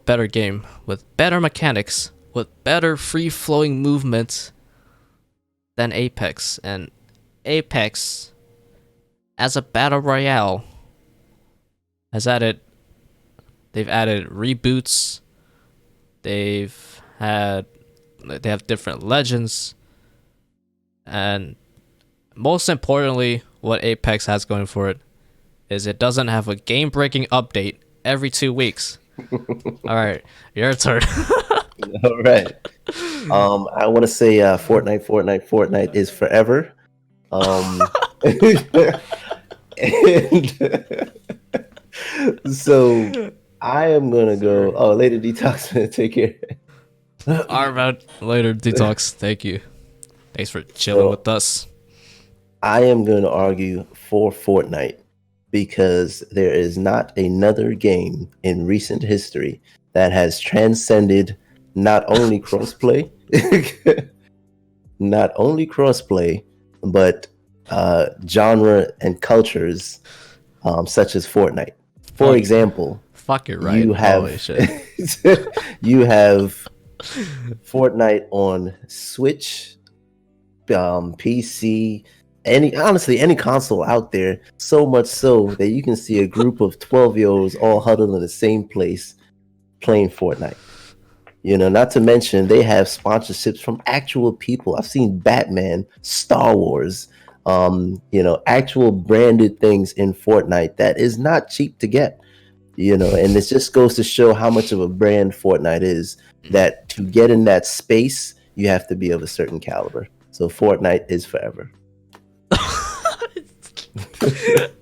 Speaker 1: better game with better mechanics, with better free-flowing movement than Apex. And Apex, as a battle royale, they've added reboots. They have different legends, and most importantly, what Apex has going for it is it doesn't have a game-breaking update every 2 weeks. All right, your turn.
Speaker 2: All right. I want to say Fortnite is forever. And so I am gonna go. Oh, later detox. Take care.
Speaker 1: All right, later detox. Thank you. Thanks for chilling with us.
Speaker 2: I am going to argue for Fortnite because there is not another game in recent history that has transcended not only crossplay, not only crossplay, but genre and cultures such as Fortnite. For example,
Speaker 1: fuck it, right?
Speaker 2: you have you have Fortnite on Switch, PC, any console out there. So much so that you can see a group of 12-year-olds all huddled in the same place playing Fortnite. Not to mention they have sponsorships from actual people. I've seen Batman, Star Wars, actual branded things in Fortnite that is not cheap to get. And it just goes to show how much of a brand Fortnite is, that to get in that space, you have to be of a certain caliber. So Fortnite is forever.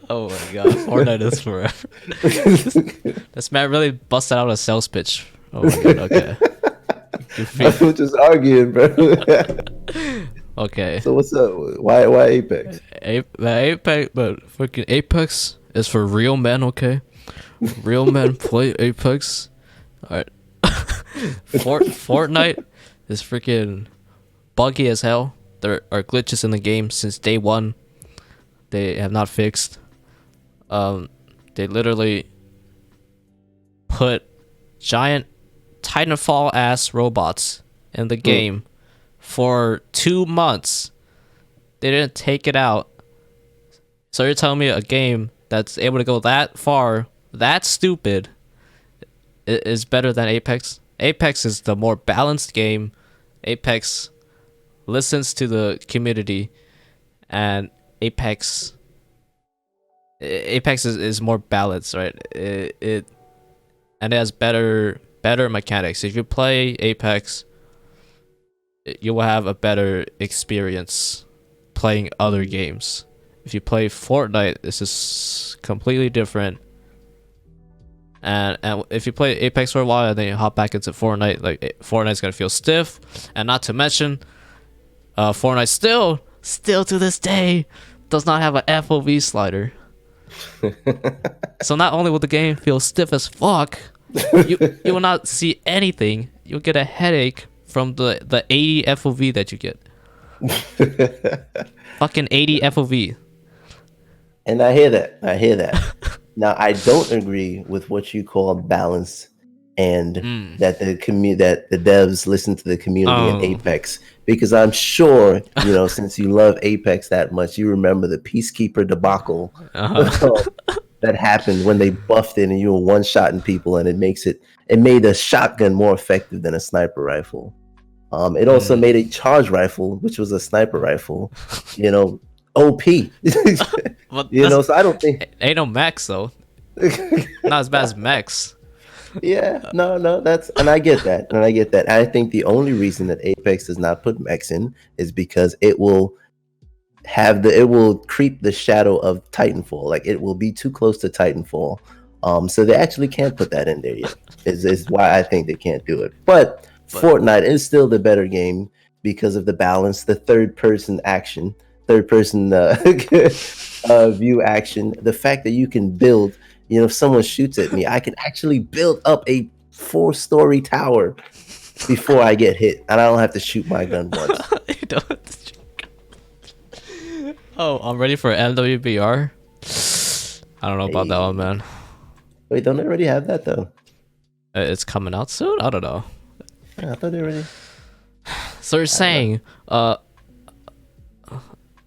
Speaker 1: Oh my god, Fortnite is forever. This man really busted out a sales pitch. Oh my god, okay.
Speaker 2: I was just arguing, bro.
Speaker 1: Okay.
Speaker 2: So what's up? Why Apex?
Speaker 1: But freaking Apex is for real men, okay? Real men play Apex. Alright. Fortnite is freaking buggy as hell. There are glitches in the game since day one. They have not fixed. They literally put giant Titanfall ass robots in the game for 2 months. They didn't take it out. So you're telling me a game that's able to go that far, that stupid, is better than Apex? Apex is the more balanced game. Apex listens to the community, and Apex is more balanced, right? It and it has better mechanics. If you play Apex, you will have a better experience playing other games. If you play Fortnite, this is completely different. And if you play Apex for a while and then you hop back into Fortnite, like Fortnite's gonna feel stiff. And not to mention, Fortnite still to this day does not have an FOV slider. So not only will the game feel stiff as fuck, you will not see anything. You'll get a headache from the 80 FOV that you get. Fucking 80 FOV.
Speaker 2: And I hear that. Now I don't agree with what you call balance, and that the devs listen to the community in Apex, because I'm sure since you love Apex that much, you remember the Peacekeeper debacle that happened when they buffed it and you were one-shotting people, and it made a shotgun more effective than a sniper rifle. It also made a charge rifle, which was a sniper rifle, OP. So I don't think
Speaker 1: ain't no max though. Not as bad as max.
Speaker 2: Yeah, no, and I get that. I think the only reason that Apex does not put mechs in is because it will creep the shadow of Titanfall. Like, it will be too close to Titanfall. So they actually can't put that in there yet. Is why I think they can't do it. But Fortnite is still the better game because of the balance, the third person view action, the fact that you can build. If someone shoots at me, I can actually build up a 4-story tower before I get hit, and I don't have to shoot my gun once.
Speaker 1: Oh, I'm ready for MWBR. I don't know about that one, man.
Speaker 2: Wait, don't they already have that though?
Speaker 1: It's coming out soon? I don't know.
Speaker 2: Yeah, I thought they already.
Speaker 1: So you're saying,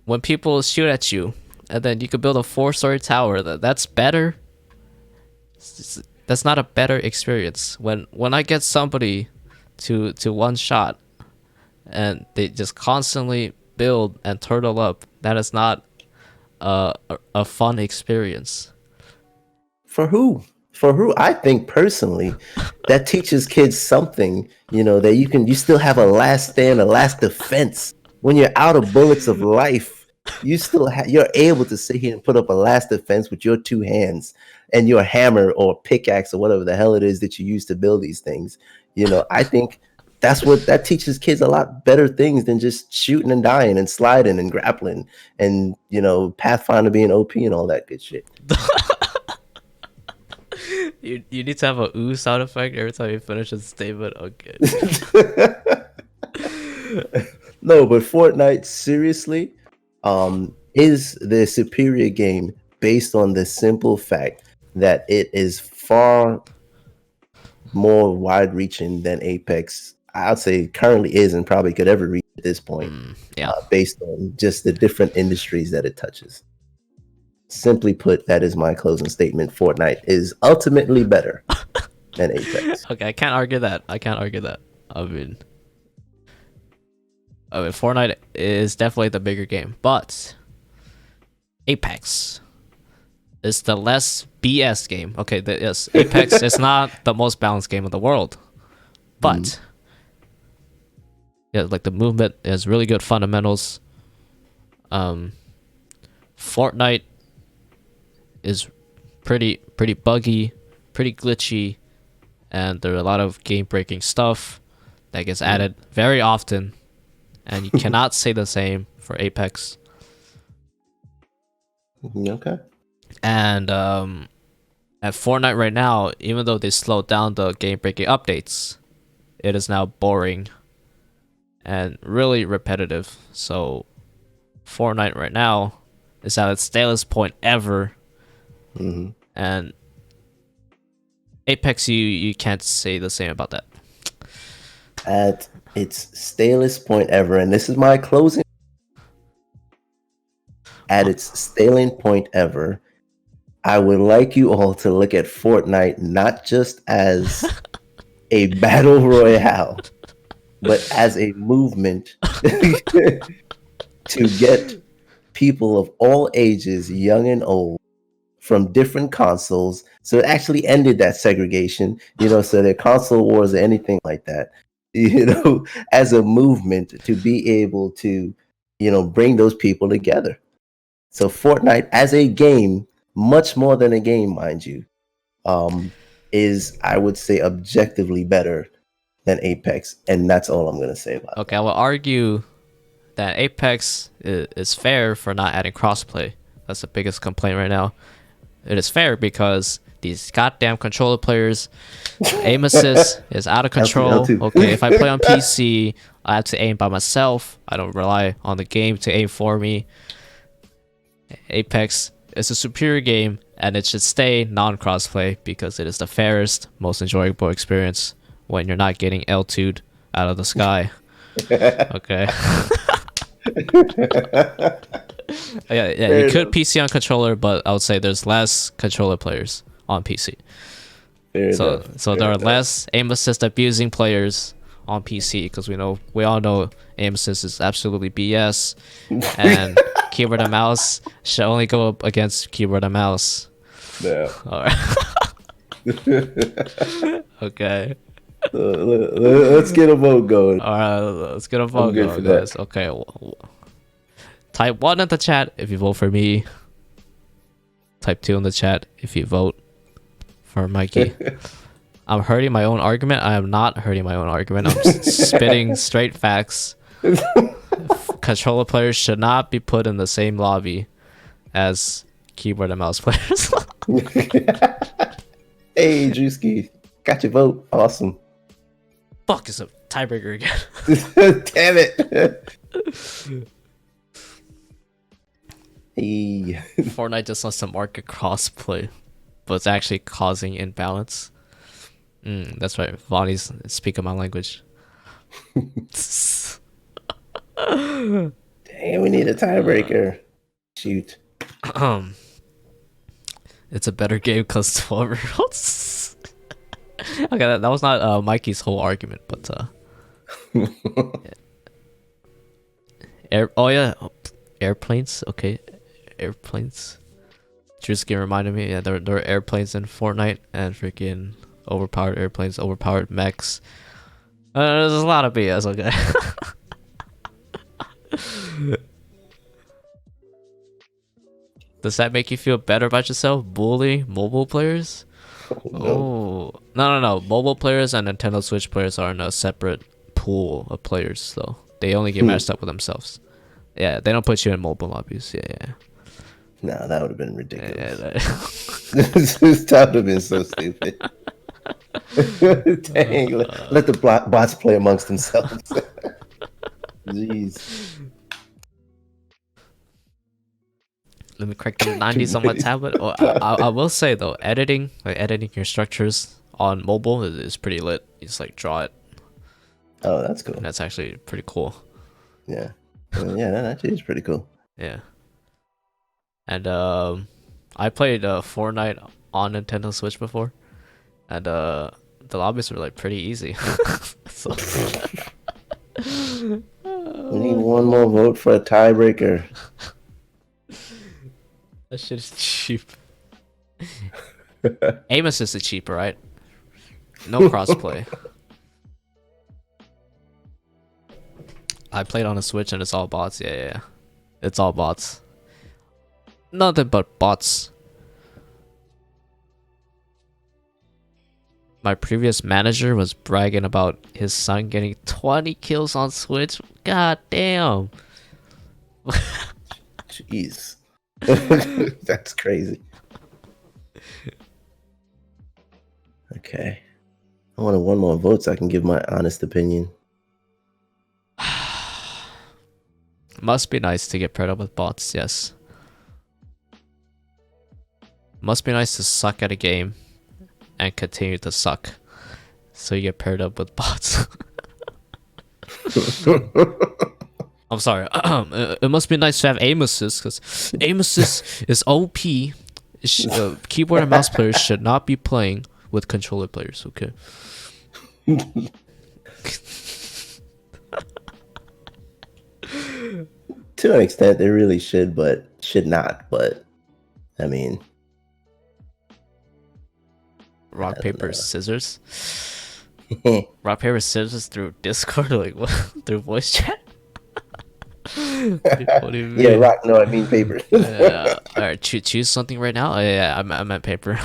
Speaker 1: when people shoot at you, and then you could build a 4-story tower, that's better? That's not a better experience. When I get somebody to one shot, and they just constantly build and turtle up, that is not a fun experience.
Speaker 2: For who? I think personally that teaches kids something, that you still have a last stand, a last defense. When you're out of bullets of life, you're able to sit here and put up a last defense with your 2 hands and your hammer or pickaxe or whatever the hell it is that you use to build these things. I think that teaches kids a lot better things than just shooting and dying and sliding and grappling and Pathfinder being OP and all that good shit.
Speaker 1: You need to have a ooh sound effect every time you finish a statement. Okay.
Speaker 2: No, but Fortnite seriously is the superior game based on the simple fact that it is far more wide-reaching than Apex. I'd say currently is and probably could ever reach at this point. Based on just the different industries that it touches. Simply put, that is my closing statement. Fortnite is ultimately better than Apex.
Speaker 1: Okay, I can't argue that. I mean, Fortnite is definitely the bigger game, but Apex is the less BS game. Okay, yes, Apex is not the most balanced game in the world, but yeah, like the movement has really good fundamentals. Fortnite is pretty buggy, pretty glitchy, and there are a lot of game-breaking stuff that gets added very often, and you cannot say the same for Apex.
Speaker 2: Okay.
Speaker 1: And at Fortnite right now, even though they slowed down the game-breaking updates, it is now boring and really repetitive. So Fortnite right now is at its stalest point ever. And Apex, you can't say the same about that.
Speaker 2: At its stalest point ever, and this is my closing. At its stalest point ever, I would like you all to look at Fortnite not just as a battle royale, but as a movement to get people of all ages, young and old, from different consoles. So it actually ended that segregation, so the console wars or anything like that, as a movement to be able to, bring those people together. So Fortnite as a game, much more than a game, mind you, is, I would say, objectively better than Apex. And that's all I'm going to say about it.
Speaker 1: Okay, I will argue that Apex is fair for not adding crossplay. That's the biggest complaint right now. It is fair because these goddamn controller players, aim assist is out of control. Okay, if I play on PC, I have to aim by myself. I don't rely on the game to aim for me. Apex is a superior game, and it should stay non-crossplay because it is the fairest, most enjoyable experience when you're not getting L2'd out of the sky. Okay. Yeah, you could PC on controller, but I would say there's less controller players on PC. So there are less aim assist abusing players on PC because we all know aim assist is absolutely BS, and keyboard and mouse should only go up against keyboard and mouse.
Speaker 2: Yeah.
Speaker 1: All right. Okay.
Speaker 2: Let's get a vote going.
Speaker 1: All right, let's get a vote going, guys. Okay. Type 1 in the chat if you vote for me. Type 2 in the chat if you vote for Mikey. I'm hurting my own argument. I am not hurting my own argument. I'm just spitting straight facts. Controller players should not be put in the same lobby as keyboard and mouse players.
Speaker 2: Hey, Drewski, got your vote. Awesome.
Speaker 1: Fuck, it's a tiebreaker again.
Speaker 2: Damn it. Hey.
Speaker 1: Fortnite just wants to market crossplay, but it's actually causing imbalance. That's right. Vonnie's speaking my language.
Speaker 2: Damn, we need a tiebreaker. Shoot.
Speaker 1: It's a better game because 12-year-olds. Okay, that was not Mikey's whole argument, but airplanes. Okay, airplanes. Drewski reminded me. Yeah, there are airplanes in Fortnite and freaking overpowered airplanes, overpowered mechs. There's a lot of BS. Okay. Does that make you feel better about yourself? Bully mobile players?
Speaker 2: No.
Speaker 1: Oh, no. Mobile players and Nintendo Switch players are in a separate pool of players, though. They only get matched up with themselves. Yeah, they don't put you in mobile lobbies. Yeah.
Speaker 2: No, that would have been ridiculous.
Speaker 1: Yeah,
Speaker 2: That would have been so stupid. Dang, let the bots play amongst themselves. Jeez.
Speaker 1: Let me correct the 90s on my tablet. Oh, I will say though, editing your structures on mobile is pretty lit. You just like draw it.
Speaker 2: Oh, that's cool.
Speaker 1: And that's actually pretty cool.
Speaker 2: Yeah. Yeah, that actually is pretty cool.
Speaker 1: Yeah. And I played Fortnite on Nintendo Switch before, and the lobbies were like pretty easy. So
Speaker 2: we need one more vote for a tiebreaker.
Speaker 1: that shit is cheap. Aim assist is cheap, right? No crossplay. I played on a Switch and it's all bots. Yeah. It's all bots. Nothing but bots. My previous manager was bragging about his son getting 20 kills on Switch. God damn.
Speaker 2: Jeez. That's crazy. Okay. I wanted one more vote so I can give my honest opinion.
Speaker 1: Must be nice to get paired up with bots, yes. Must be nice to suck at a game and continue to suck. So you get paired up with bots. I'm sorry. It must be nice to have aim assist because aim assist is OP. Keyboard and mouse players should not be playing with controller players, okay?
Speaker 2: To an extent, they really should, but should not. But I mean,
Speaker 1: rock paper scissors. Rock paper scissors through Discord, like what? Through voice chat. What do you mean?
Speaker 2: Yeah, rock. No, I mean paper.
Speaker 1: All right, choose something right now. Oh, yeah, I meant paper.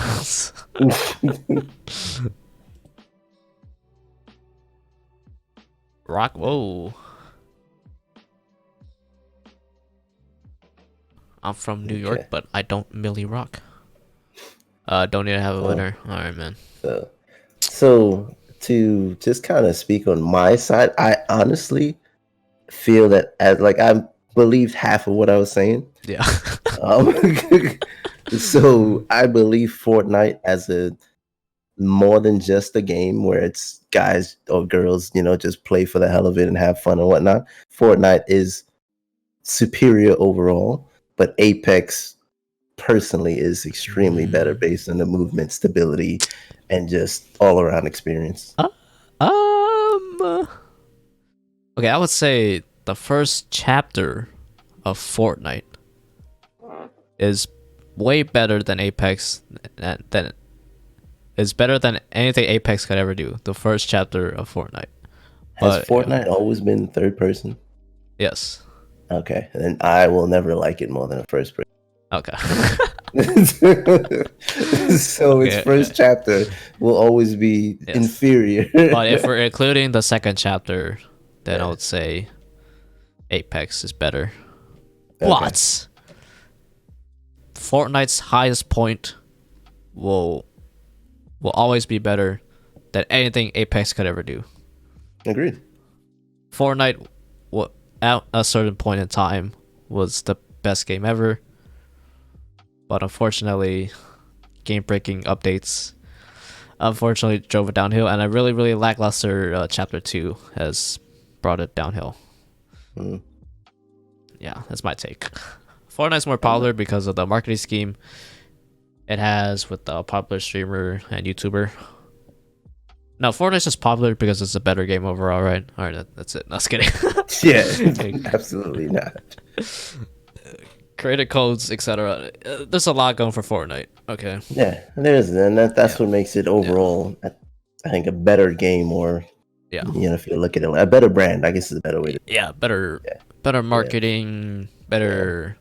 Speaker 1: Rock. Whoa. I'm from New York, but I don't really rock. Don't even have a winner. All right, man.
Speaker 2: So to just kind of speak on my side, I honestly feel that I believed half of what I was saying.
Speaker 1: Yeah.
Speaker 2: So I believe Fortnite as a more than just a game where it's guys or girls, just play for the hell of it and have fun and whatnot. Fortnite is superior overall, but Apex personally is extremely better based on the movement stability and just all around experience.
Speaker 1: Okay, I would say the first chapter of Fortnite is way better than Apex. Than is better than anything Apex could ever do. The first chapter of Fortnite.
Speaker 2: Has Fortnite always been third person?
Speaker 1: Yes.
Speaker 2: Okay, and I will never like it more than a first person.
Speaker 1: Okay.
Speaker 2: So its first chapter will always be inferior.
Speaker 1: But if we're including the second chapter, then I would say Apex is better. Okay. What? Fortnite's highest point will always be better than anything Apex could ever do.
Speaker 2: Agreed.
Speaker 1: Fortnite, at a certain point in time, was the best game ever. But unfortunately, game-breaking updates unfortunately drove it downhill, and a really, really lackluster Chapter 2 has brought it downhill. Yeah, that's my take. Fortnite's more popular because of the marketing scheme it has with the popular streamer and YouTuber. No, Fortnite's just popular because it's a better game overall, right? All right, that's it. No, just kidding.
Speaker 2: Yeah, absolutely not.
Speaker 1: Creator codes, etc. There's a lot going for Fortnite. Okay.
Speaker 2: Yeah, there is, and that's what makes it overall, I think, a better game, or if you look at it, a better brand. I guess is a better way to.
Speaker 1: Better marketing, better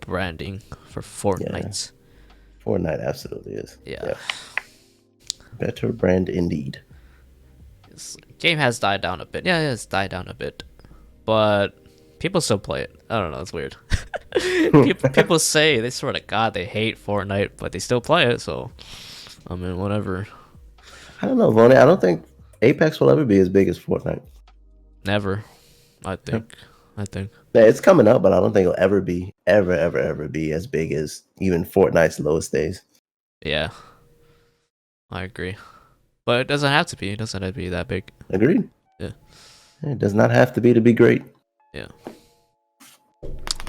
Speaker 1: branding for Fortnite.
Speaker 2: Fortnite absolutely is.
Speaker 1: Yeah.
Speaker 2: Better brand indeed.
Speaker 1: It's like game has died down a bit. Yeah, it's died down a bit, but people still play it. I don't know. It's weird. People say, they swear to God they hate Fortnite, but they still play it. So, I mean, whatever.
Speaker 2: I don't know, Vonnie. I don't think Apex will ever be as big as Fortnite.
Speaker 1: Never. I think.
Speaker 2: Yeah, it's coming up, but I don't think it'll ever be ever be as big as even Fortnite's lowest days.
Speaker 1: Yeah, I agree. But it doesn't have to be. It doesn't have to be that big.
Speaker 2: Agreed.
Speaker 1: Yeah.
Speaker 2: It does not have to be great.
Speaker 1: Yeah.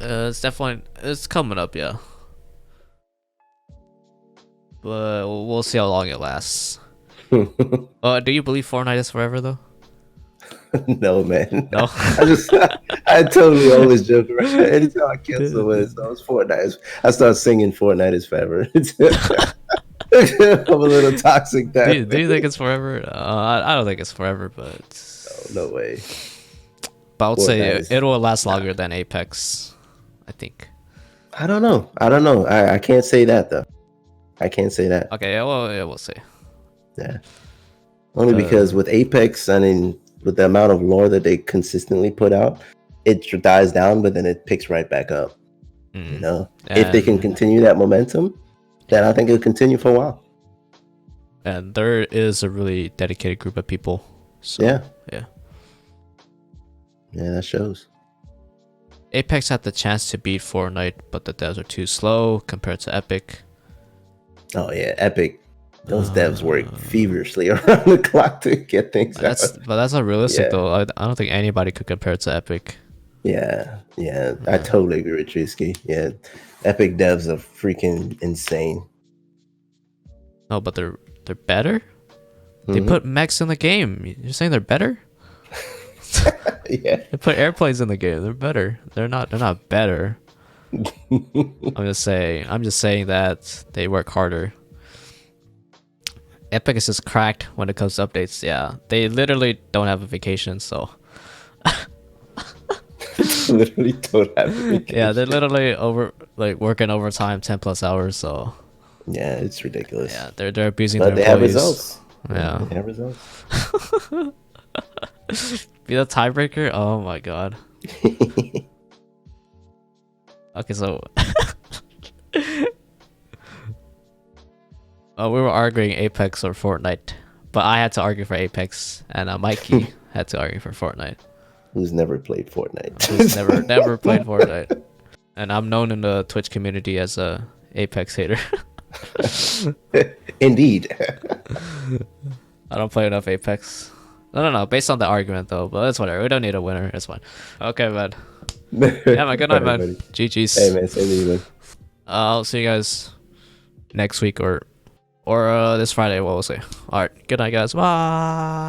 Speaker 1: It's coming up, yeah. But we'll see how long it lasts. Do you believe Fortnite is forever though?
Speaker 2: No, man.
Speaker 1: No.
Speaker 2: I totally always joke around. Anytime I kill someone, it's Fortnite. I start singing Fortnite is forever. I'm a little toxic.
Speaker 1: Do you think it's forever? I don't think it's forever, but
Speaker 2: no way.
Speaker 1: But I would say it will last longer than Apex. I think.
Speaker 2: I don't know. I can't say that though. I can't say that.
Speaker 1: Okay, well, we'll see.
Speaker 2: Yeah. Only because with Apex, I mean, with the amount of lore that they consistently put out, it dies down, but then it picks right back up. You know, if they can continue that momentum, then I think it'll continue for a while.
Speaker 1: And there is a really dedicated group of people. So, yeah,
Speaker 2: that shows.
Speaker 1: Apex had the chance to beat Fortnite, but the devs are too slow compared to Epic.
Speaker 2: Oh yeah, Epic. Those devs work feverishly around the clock to get things out.
Speaker 1: But that's not realistic though. I don't think anybody could compare it to Epic.
Speaker 2: Yeah. I totally agree with Trisky. Yeah, Epic devs are freaking insane.
Speaker 1: No, but they're better. They put mechs in the game. You're saying they're better?
Speaker 2: Yeah.
Speaker 1: They put airplanes in the game. They're better. They're not better. I'm just saying that they work harder. Epic is just cracked when it comes to updates. Yeah, they literally don't have a vacation, so.
Speaker 2: Literally don't have a vacation.
Speaker 1: Yeah, they're literally working overtime 10+ hours, so.
Speaker 2: Yeah, it's ridiculous.
Speaker 1: Yeah, they're abusing
Speaker 2: but
Speaker 1: their
Speaker 2: But
Speaker 1: employees.
Speaker 2: they have results.
Speaker 1: Yeah.
Speaker 2: They have results.
Speaker 1: Be the tiebreaker? Oh my god. Okay, so we were arguing Apex or Fortnite, but I had to argue for Apex, and Mikey had to argue for Fortnite.
Speaker 2: Who's never played Fortnite?
Speaker 1: Who's never played Fortnite, and I'm known in the Twitch community as a Apex hater.
Speaker 2: Indeed.
Speaker 1: I don't play enough Apex. No. Based on the argument though, but it's whatever. We don't need a winner. It's fine. Okay, man. Yeah, man. Good night, man. GG's.
Speaker 2: Hey, man. Same to you, man.
Speaker 1: I'll see you guys next week or this Friday. What we'll say. All right. Good night, guys. Bye.